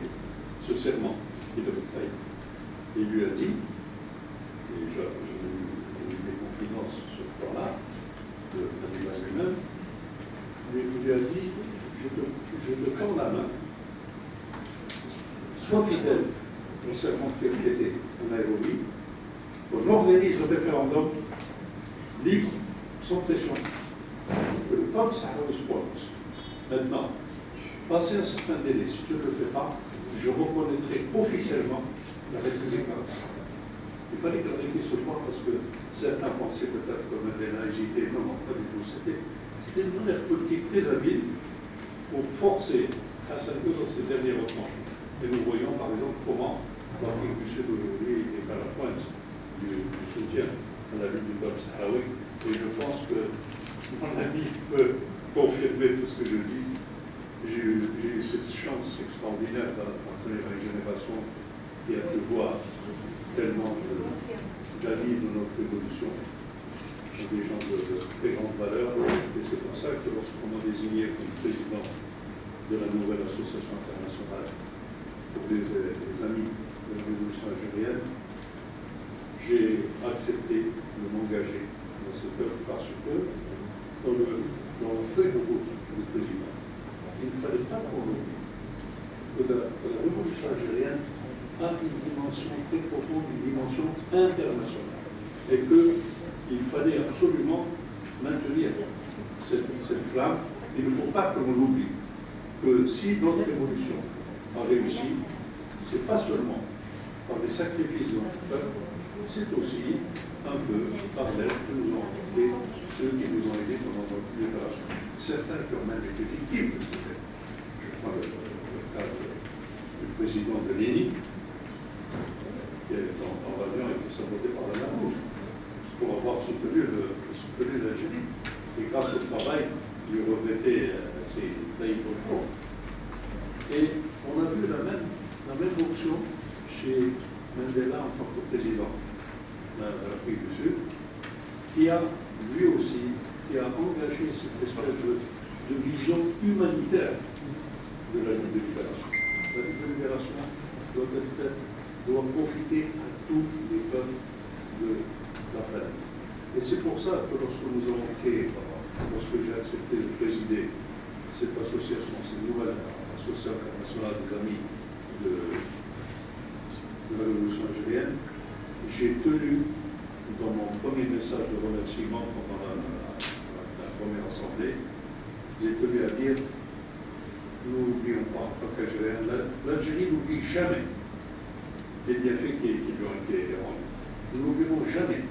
ce serment qu'il avait trahi. Il lui a dit, et j'ai eu des confidences sur ce plan-là, de Mandela lui-même, il lui a dit, je te tends la main, sois fidèle au serment qui a prêté à Nairobi, on organise le référendum libre, sans pression, que le peuple sahraoui se prononce. Maintenant, passé un certain délai, si tu ne le fais pas, je reconnaîtrai officiellement la République arabe. Il fallait clarifier ce point parce que certains pensaient peut-être que Mandela a hésité. Non, pas du tout. C'était une manière politique très habile pour forcer Hassan II dans ses derniers retranchements. Et nous voyons par exemple comment l'Afrique du Sud aujourd'hui est à la pointe du soutien à la lutte du peuple sahraoui. Et je pense que mon ami peut confirmer tout ce que je dis. J'ai eu cette chance extraordinaire d'appartenir à une génération qui a pu voir tellement d'amis de notre évolution. sont des gens de très grande valeur. Et c'est pour ça que lorsqu'on m'a désigné comme président de la nouvelle association internationale pour les amis de la révolution algérienne, j'ai accepté de m'engager dans cette œuvre parce que dans le feuille de route du président, il ne fallait pas qu'on oublie que la révolution algérienne a une dimension très profonde, une dimension internationale, et qu'il fallait absolument maintenir cette flamme. Il ne faut pas que l'on oublie que si notre révolution a réussi, ce n'est pas seulement par les sacrifices de notre peuple, c'est aussi un peu par l'aide que nous ont apporté ceux qui nous ont aidés pendant notre libération. Certains qui ont même été victimes de cette aide. Je prends le cas du président de Lénine, qui est dans l'avion et qui s'est saboté par la mer Rouge pour avoir soutenu l'Algérie. Et grâce au travail, il regrettait ses pays politiques. Et on a vu la même option chez Mandela en tant que président de l'Afrique du Sud, qui a lui aussi engagé cette espèce de vision humanitaire de la lutte de libération. La lutte de libération doit profiter à tous les peuples de la planète. Et c'est pour ça que lorsque nous avons créé, lorsque j'ai accepté de présider cette association, cette nouvelle association internationale des amis de la révolution algérienne, j'ai tenu, dans mon premier message de remerciement pendant la première assemblée, j'ai tenu à dire, nous n'oublions pas en tant qu'Algériens, l'Algérie n'oublie jamais les bienfaits qui lui ont été rendus. Nous n'oublierons jamais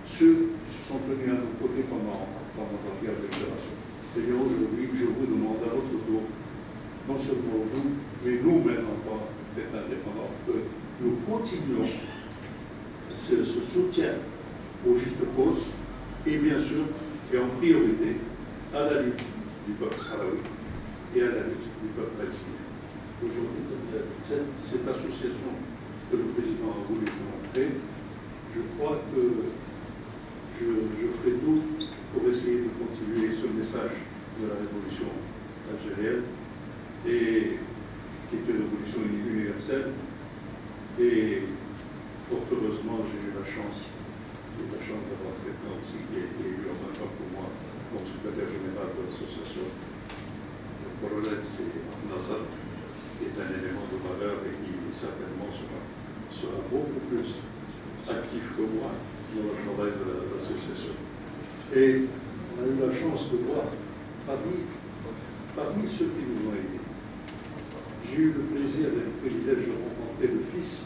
ceux qui se sont tenus à nos côtés pendant la guerre de libération. Et bien aujourd'hui, je vous demande à votre tour, non seulement vous, mais nous-mêmes en tant qu'État indépendant, que nous continuons ce soutien aux justes causes et bien sûr, et en priorité, à la lutte du peuple sahraoui et à la lutte du peuple palestinien. Aujourd'hui, cette association que le président a voulu montrer, je crois que je ferai tout pour essayer de continuer ce message de la révolution algérienne, et qui est une révolution universelle. Et fort heureusement, j'ai eu la chance d'avoir quelqu'un aussi qui a été élu en même temps que moi comme secrétaire général de l'association. Le colonel, c'est Nassar, qui est un élément de valeur et qui certainement sera beaucoup plus actif que moi dans le travail de l'association. Et on a eu la chance de voir parmi ceux qui nous ont aidés. J'ai eu le plaisir et le privilège de rencontrer le fils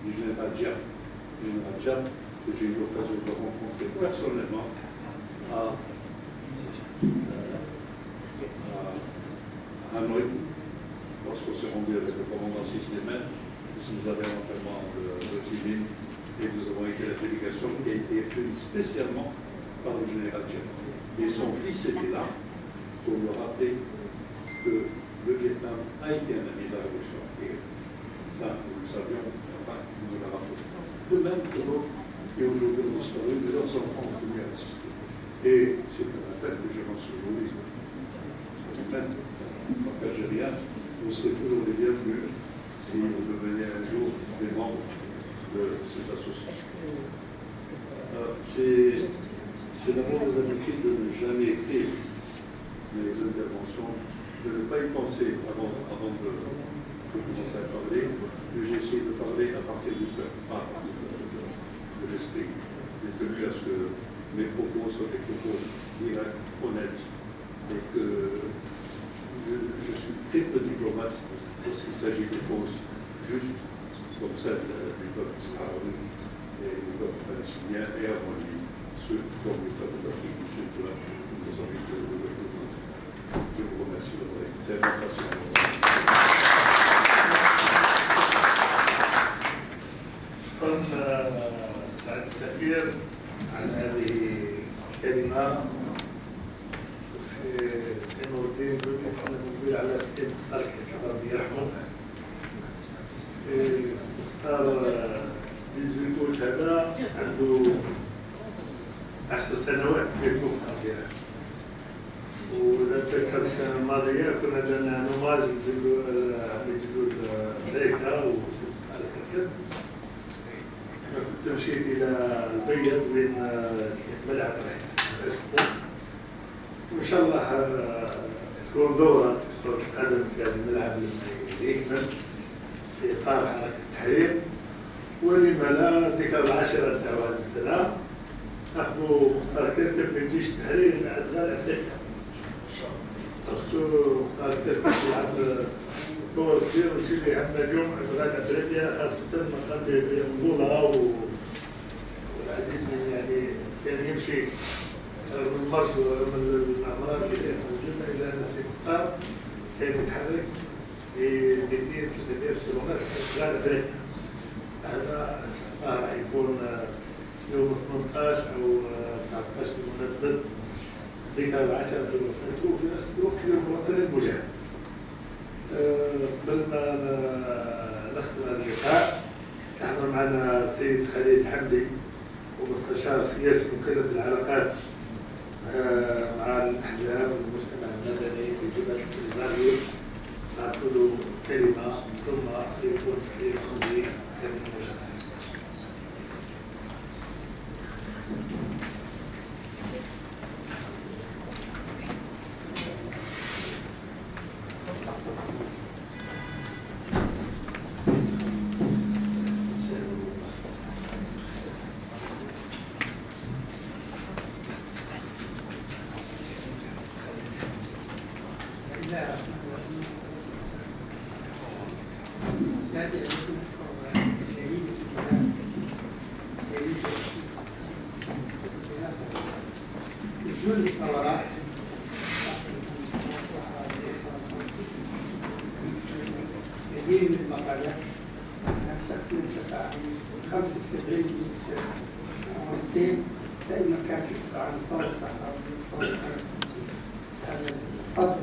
du général Diab, que j'ai eu l'occasion de rencontrer personnellement à Hanoï, lorsqu'on s'est rendu avec le commandant Sislemen, qui nous avait l'entraînement de Tibin, et nous avons été la délégation qui a été accueillie spécialement par le général Diab. Et son fils était là pour me rappeler que le Vietnam a été un ami de la révolution algérienne. Ça, nous le savions, enfin, nous le rappelons. De même que d'autres qui aujourd'hui ont disparu, mais leurs enfants ont pu assister. Et c'est un appel que je lance aujourd'hui. Même en tant qu'Algérien, vous serez toujours les bienvenus si vous devenez un jour des membres de cette association. J'ai d'abord des habitudes de ne jamais écrire mes interventions, de ne pas y penser avant de commencer à parler, mais j'ai essayé de parler à partir du cœur, pas à partir de l'esprit. J'ai tenu à ce que mes propos soient des propos directs, honnêtes, et que je suis très peu diplomate lorsqu'il s'agit de causes justes, comme celle du peuple sahraoui et du peuple palestinien, et avant lui, ceux comme les peuples d'Afrique du Sud, que nous avons eu de représenter. Je vous remercie de votre invitation. شكرا سعادة السفير على هذه الكلمة. سي نور الدين جودي احنا بنقول على سي مختار كيكبر بيرحمه. سي مختار 18 هذا 10 سنوات بيتوفى فيها. ونتذكر السنة الماضية كنا درنا نماذج لجلود الأيكا وسبت على الكركب. كنت مشيت إلى البيض وين ملعب راح اسمه، وإن شاء الله تكون دورة كرة القدم في هذا الملعب اللي يكمل في إطار حركة التحرير، ولما لا ذكرى العاشرة تاع هذه السنة ناخذوا مختار كركب من جيش التحرير لأدغال أفريقيا. باسكو مختار كركب يلعب دور كبير والشيء اللي يهمنا اليوم أدغال أفريقيا، خاصة مقام أنغولا والعديد من يعني كان يمشي من المرض ومن الأمراض اللي كانت موجودة إلى نسي مختار كان يتحرك ب 200 300 كيلومتر أدغال أفريقيا. هذا إن شاء الله راح يكون يوم 18 أو 19 بمناسبة ذكرى العاشرة للوفاة، وفي نفس الوقت للمواطن المجاهد. قبل ما نختم هذا اللقاء يحضر معنا السيد خليل حمدي ومستشار سياسي مكلف بالعلاقات مع الأحزاب والمجتمع المدني لجبهة الجزائر. نعطوا كلمة ثم يكون خليل حمدي كلمة رسالة. جل الثورات كثير من المقالات أنا شخصيا تبع 75 فلسطين دائما كانت عن الثورة الصحراوية والثورة الفلسطينية. هذا الفضل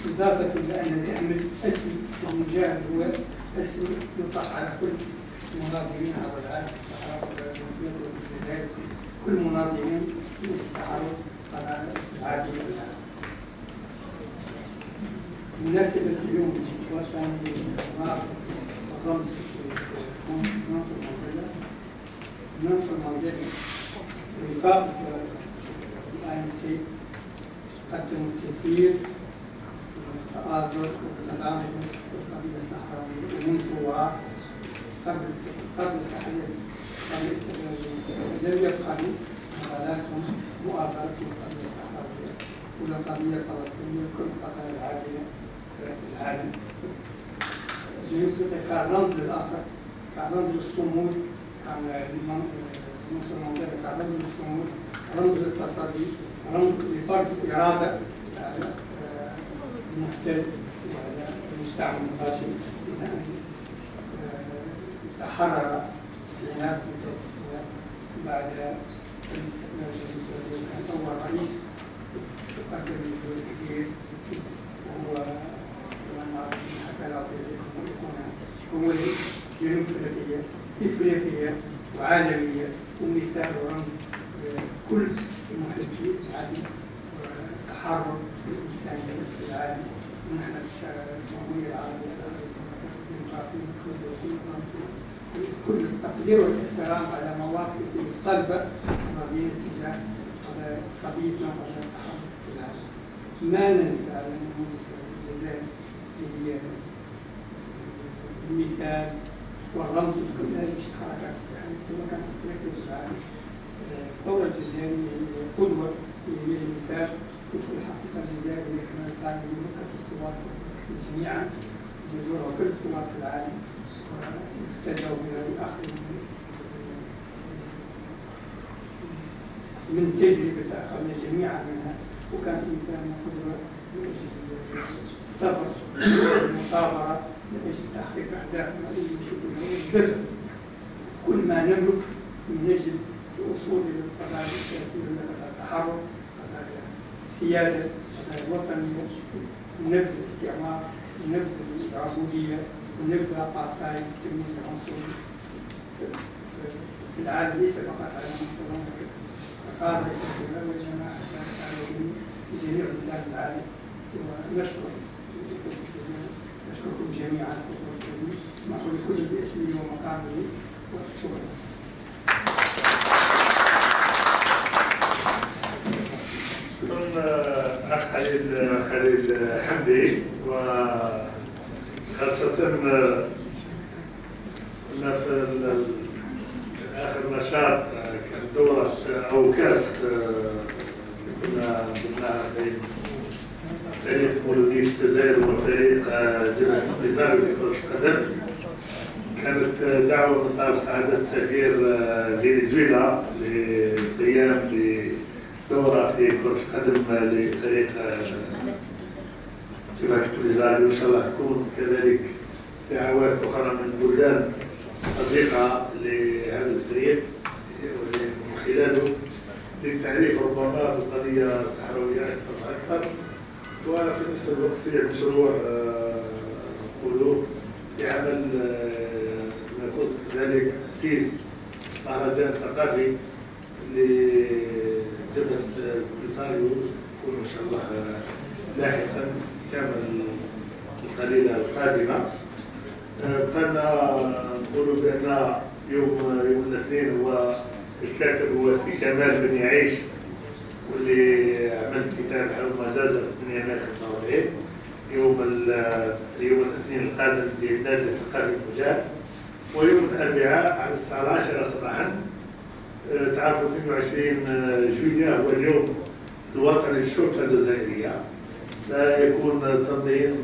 إضافة إلى أن نعمل اسم المجاهد هو اسم يطلق على كل المناضلين على العالم الصحراوي والجزائر، كل مناضلين يتعرض على العادل العالم. مناسبة اليوم وطني الرمز ناصر مانديلا رفاق الANC قدموا الكثير من التآزر والتضامن والقضية الصحراوية ومن ثوار قبل التحرير قبل الاستقلالية. لم يبقى مقالاتهم مؤازرة القضية الصحراوية ولا قضية فلسطينية كل قضايا العادلة في العالم. يوسف كرمز للأسر، كرمز للصمود، ناصر مانديلا كرمز للصمود، رمز للتصدي، رمز لفرض الإرادة على المحتل وعلى المستعمر الفاشل إلى أن تحرر التسعينات وبداية التسعينات بعد الاستقلال الجزائري. كان أول رئيس يقدم مجهود كبير، وهو كما نعرف حتى لا هو جنوب إفريقية وعالمية ومثال ورمز كل المحبين العالم والتحرر الإنساني في العالم. ونحن في الجمهورية العربية كل التقدير والاحترام على مواقفه الصلبة الرزينة تجاه قضيتنا وقضية التحرر في العالم. ما ننسى على نموذج الجزائر اللي هي المثال والرمز لكل هذه الحركات سواء كانت افريقيا او العالم. الثوره الجزائريه هي قدوه هي المثال، وفي الحقيقه الجزائريه كما قال مكه الثوار جميعا يزورها كل الثوار في العالم واقتدوا بها واخذوا من تجربه اخذنا جميعا منها، وكانت مثال قدوه من اجل الصبر والمثابره من اجل تحقيق اهدافنا اللي نشوفوا البر كل ما نملك من اجل الوصول الى القضايا الاساسيه مثل التحرر، قضايا السياده، قضايا الوطنيه، نبذ الاستعمار، نبذ العبوديه، ونبذ الابارتايد التمييز العنصري في في العالم ليس فقط على مستوى قارة الدولة وإنما على جميع بلاد العالم. ونشكركم جميعا اسمحوا لكل باسمي ومقامي وصوري. شكرا أخ خليل حمدي، وخاصة كنا في آخر نشاط كان دورة أو كأس كنا ضمنها بين فريق مولودية الجزائر وفريق جبهة النزار لكرة القدم. كانت دعوة من طرف سعادة سفير فنزويلا للقيام بدورة في كرة القدم لفريق جبهة النزار، وإن شاء الله تكون كذلك دعوات أخرى من بلدان صديقة لهذا الفريق ومن خلاله للتعريف ربما بالقضية الصحراوية أكثر وأكثر، وفي نفس الوقت فيه مشروع نقولوا يعمل ما يخص كذلك تأسيس مهرجان ثقافي لجبهة النزار يكون إن شاء الله لاحقا يعمل القليلة القادمة. بقينا نقولوا بأن يوم الاثنين هو الكاتب هو سي كمال بن يعيش، واللي عمل كتاب حول مجازر من يناير 45. يوم الاثنين القادم في النادي الثقافي المجاهد، ويوم الاربعاء على الساعه 10 صباحا. تعرفوا 22 جويلية هو اليوم الوطني للشرطه الجزائريه. سيكون تنظيم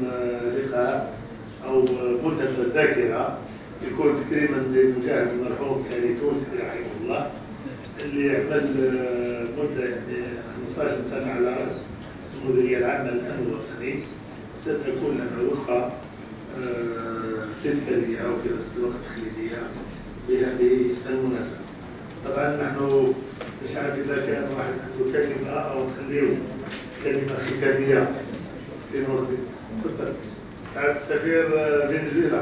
لقاء او منتدى الذاكره يكون تكريما للمجاهد المرحوم سالي توسي رحمه الله، اللي عمل مده 15 سنه على راس المديريه العامه للامن الوطني. ستكون لنا وقفه تذكاريه او في نفس الوقت تخليديه بهذه المناسبه. طبعا نحن مش عارف اذا كان واحد عنده كلمه او نخليه كلمه ختاميه. سي نور الدين تفضل. سعادة السفير فنزويلا.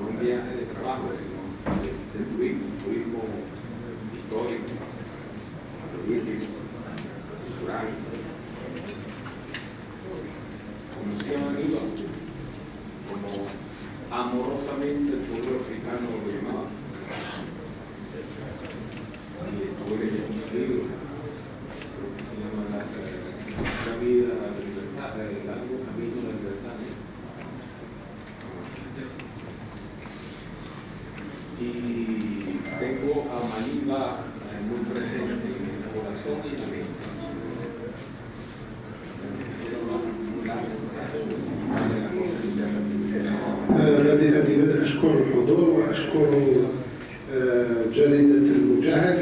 Un viaje de trabajo, de turismo histórico, político, cultural. Conocí a Manila como amorosamente el pueblo africano lo llamaba. Y estuve leyendo un libro, creo que se llama La vida, la libertad, el largo camino de la libertad. Y tengo a Manila muy presente en el corazón y en la mente. بدأ أشكر الحضور وأشكر جريدة المجاهد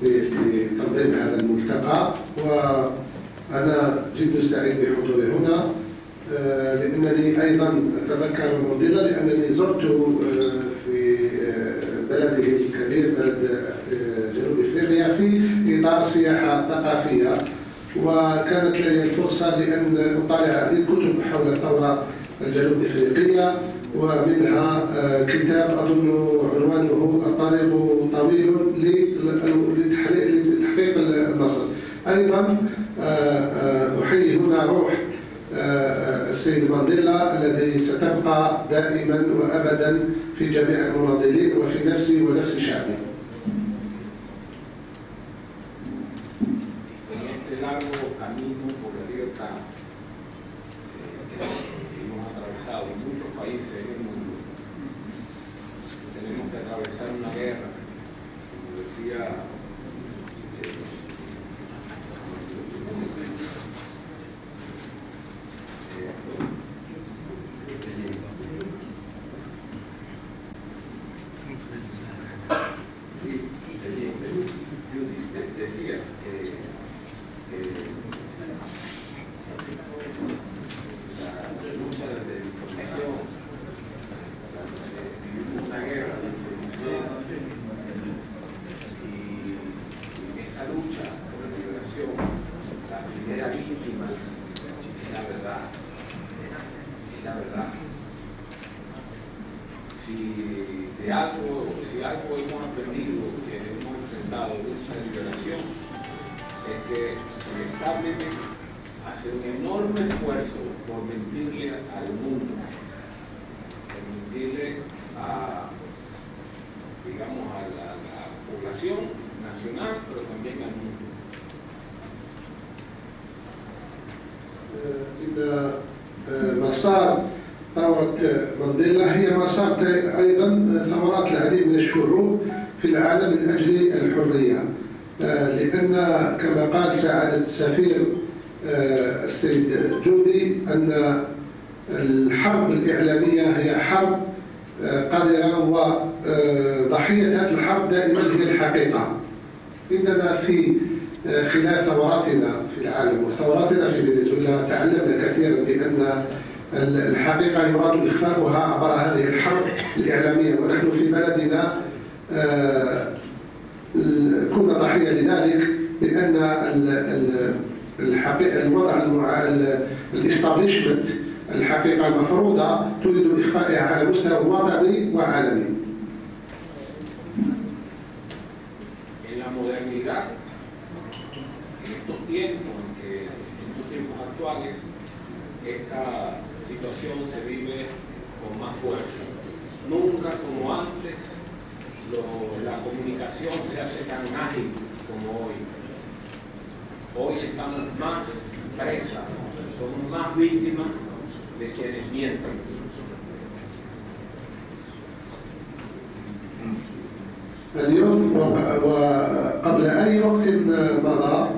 لتنظيم هذا الملتقى، وأنا جد سعيد بحضوري هنا لأنني أيضا أتذكر الماضي لأنني زرت في بلده الكبير بلد جنوب أفريقيا في إطار سياحة ثقافية، وكانت لي الفرصة لأن أطالع هذه الكتب حول الثورة الجنوب أفريقية ومنها كتاب أظن عنوانه الطريق طويل لتحقيق النصر. أيضا أحيي هنا روح السيد مانديلا الذي ستبقى دائما وأبدا في جميع المناضلين وفي نفسي ونفس شعبي. Tenemos que atravesar una guerra, como decía decías la lucha de información, una guerra de información, y en esta lucha por la liberación, la primera víctima es la verdad. Es la verdad. Si algo hemos aprendido, que hemos enfrentado en lucha de liberación, es que el establishment hace un enorme esfuerzo por mentirle al mundo, por mentirle digamos, a la población nacional, pero también al mundo. مسار ثورة مانديلا هي مسار أيضا ثورات العديد من الشعوب في العالم من أجل الحرية، لأن كما قال سعادة السفير السيد جودي أن الحرب الإعلامية هي حرب قذرة، وضحية هذه الحرب دائما هي الحقيقة. إننا في خلال ثوراتنا في العالم وثوراتنا في فنزويلا تعلمنا كثيرا بأن الحقيقة يراد إخفاؤها عبر هذه الحرب الإعلامية، ونحن في بلدنا كنا ضحية لذلك، لأن الوضع الاستابليشمنت الحقيقة المفروضة تريد إخفائها على مستوى وطني وعالمي. En estos tiempos actuales, esta situación se vive con más fuerza. Nunca como antes la comunicación se hace tan ágil como hoy. Hoy estamos más presas, somos más víctimas de quienes mienten. اليوم وقبل أي وقت مضى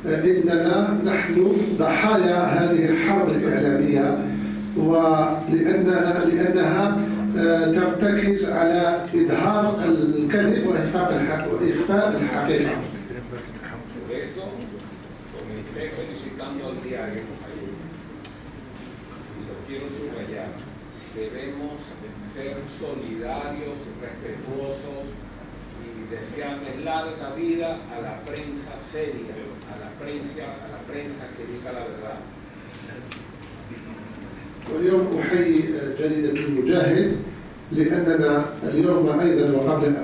إننا نحن ضحايا هذه الحرب الإعلامية، لأنها ترتكز على إظهار الكذب وإخفاء الحقيقة. Debemos ser solidarios, respetuosos y desearles larga vida a la prensa seria, a la prensa que diga la verdad. واليوم أحيي جريدة المجاهد، لأننا اليوم أيضا وقبل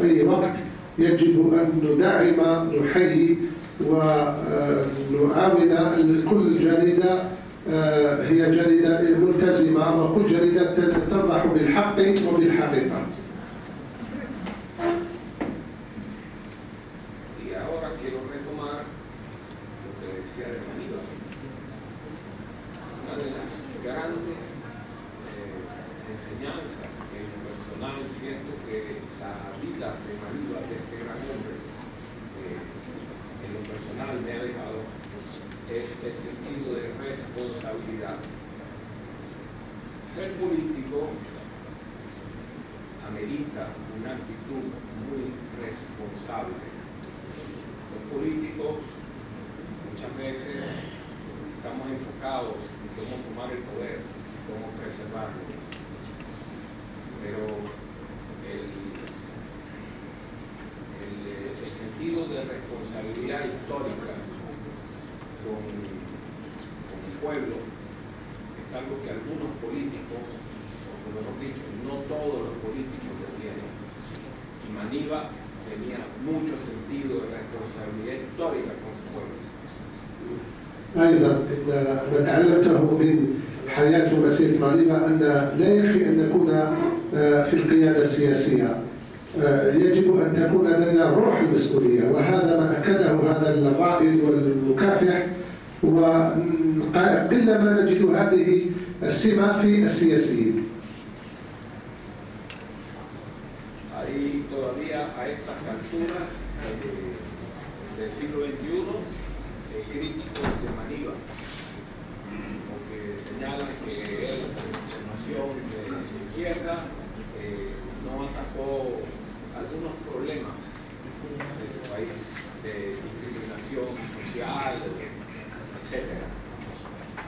أي وقت يجب أن ندعم نحيي ونعاون كل جريدة هي جريدة ملتزمة، وكل جريدة تتضح بالحق وبالحقيقة. Grandes enseñanzas que en lo personal siento que la vida de Maníbal, de este gran hombre, en lo personal me ha dejado, es el sentido de responsabilidad. Ser político amerita una actitud muy responsable. Los políticos muchas veces estamos enfocados en cómo tomar el poder, cómo preservarlo, pero el sentido de responsabilidad histórica con el pueblo es algo que algunos políticos mejor dicho, no todos los políticos lo tienen. Y Maniva tenía mucho sentido de responsabilidad histórica con su pueblo. أيضا ما تعلمته من حياة ومسيرة مانيفا أن لا يكفي أن نكون في القيادة السياسية، يجب أن تكون لدينا روح المسؤولية، وهذا ما أكده هذا الرائد والمكافح، وقل ما نجد هذه السمة في السياسيين. Hay todavía a estas alturas del siglo XXI críticos de Maniva, porque señalan que él, por formación de izquierda, no atacó algunos problemas de su país, de discriminación social, etc.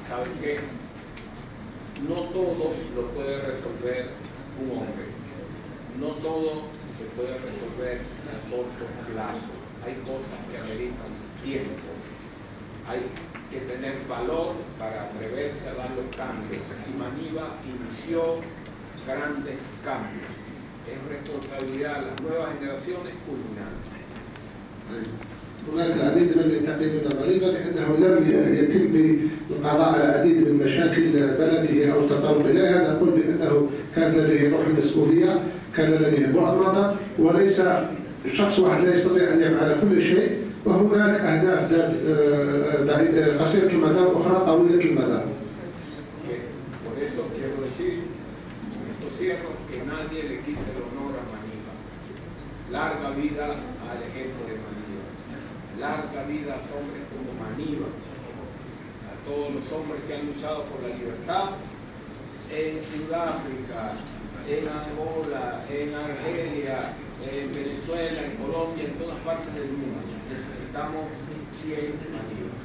¿Saben qué? No todo lo puede resolver un hombre, no todo se puede resolver a corto plazo. Hay cosas que ameritan tiempo. Hay que tener valor para atreverse a dar los cambios. Y Maniva inició grandes cambios. Es responsabilidad de las nuevas generaciones culminar. هناك العديد من ينتقدون مانيفا بأنه لم يتم القضاء على العديد من مشاكل بلده أو التطرق إليها. نقول بأنه كان لديه روح المسؤولية، كان لديه بعد نظر، وليس شخص واحد لا يستطيع أن يفعل كل شيء، وهناك أهداف بعيدة قصيرة المدى وأخرى طويلة المدى. Por eso quiero decir, con esto cierro, que nadie le quite el honor a Maniva. Larga vida al ejemplo de Maniva. Larga vida a hombres como Maniva. A todos los hombres que han luchado por la libertad en Sudáfrica, en Angola, en Argelia, en Venezuela, en Colombia, en todas partes del mundo. Necesitamos 100 Manivas.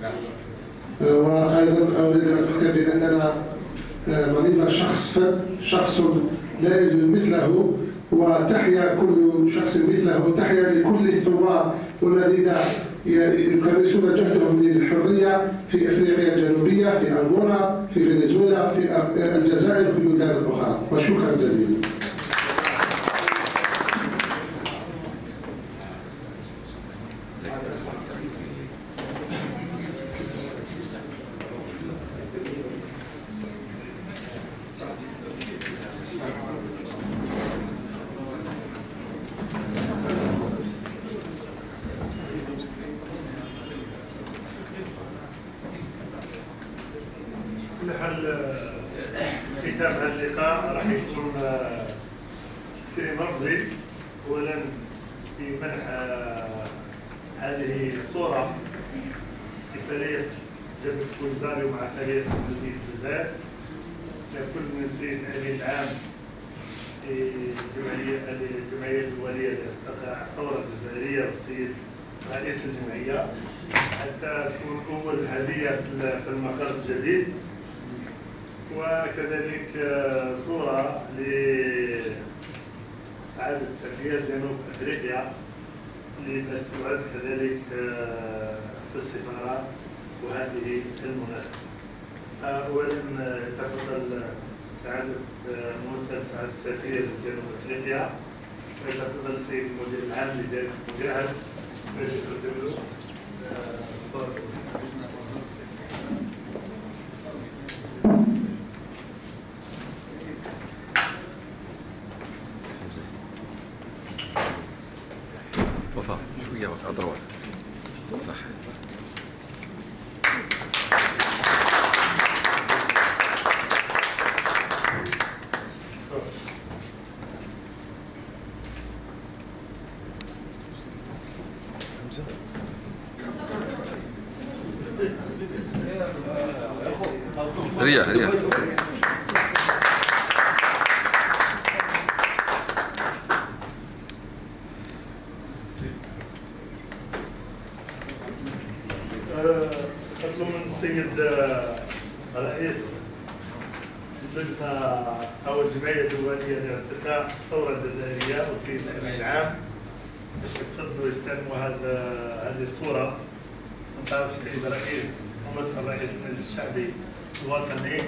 Gracias. وأيضا أريد أن أذكر بأننا مانيفا شخص لا يوجد مثله، وتحيا كل شخص مثله، تحيا لكل الثوار والذين يكرسون جهدهم للحرية في أفريقيا الجنوبية، في أنغولا، في فنزويلا، في الجزائر وفي البلدان الأخرى. وشكرا جزيلا. ختام هذا اللقاء راح يكون تكريم رمزي اولا في منح هذه الصوره لفريق جبهه بوليزاريو مع فريق بلديه الجزائر، لكل من السيد الامين العام للجمعيه الدوليه لاصلاح الثوره الجزائريه والسيد رئيس الجمعيه، حتى تكون اول هديه في المقر الجديد. وكذلك صورة لسعادة سفير جنوب أفريقيا اللي باش توعد كذلك في السفارة وهذه المناسبة. أولا تفضل سعادة ممثل سعادة سفير جنوب أفريقيا، ويتفضل السيد المدير العام لجهة مجاهد باش يقدم له الصورة. وفاء شوية أضرار صح. رياح رياح أطلب من السيد رئيس اللجنة أو الجمعية الدولية لاصطفاء الثورة الجزائرية والسيد الأمين العام باش يتفضلوا يستلموا هذه الصورة من طرف السيد الرئيس ممثل رئيس المجلس الشعبي الوطني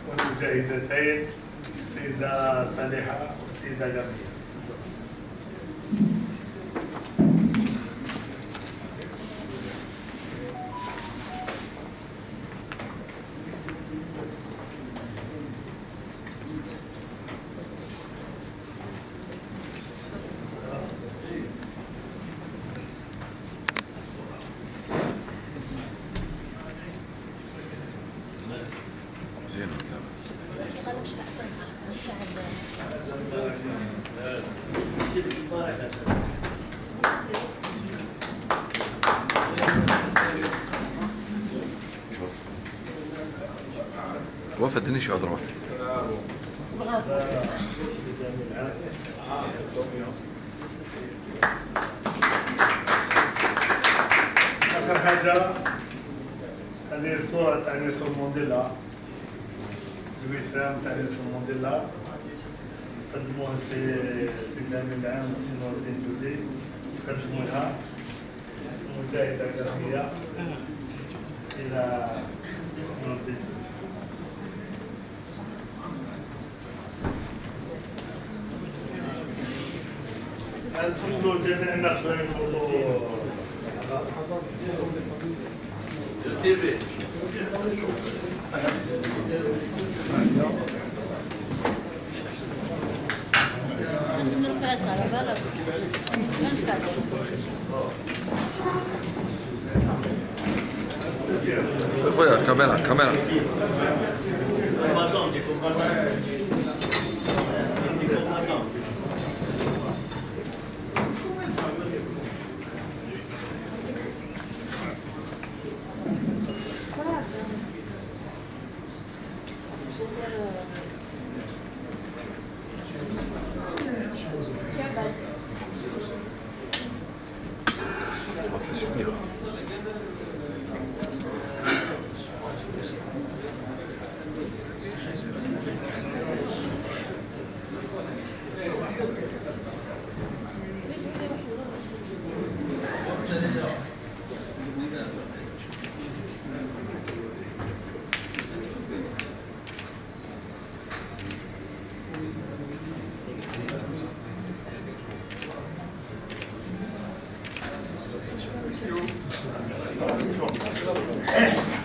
والمجاهدتين السيدة صالحة والسيدة غامية. وفد الدنيا أضربك. آخر حاجة هذه الصورة تاع نيلسون مانديلا، الوسام تاع نيلسون مانديلا قدموها سي الأمين العام وسي نور الدين جودي، قدموا لها مجاهدة إدارية إلى نور الدين جودي. نفضلوا جميع ناخذوا نفضلوا خويا كاميرا كاميرا Thank you.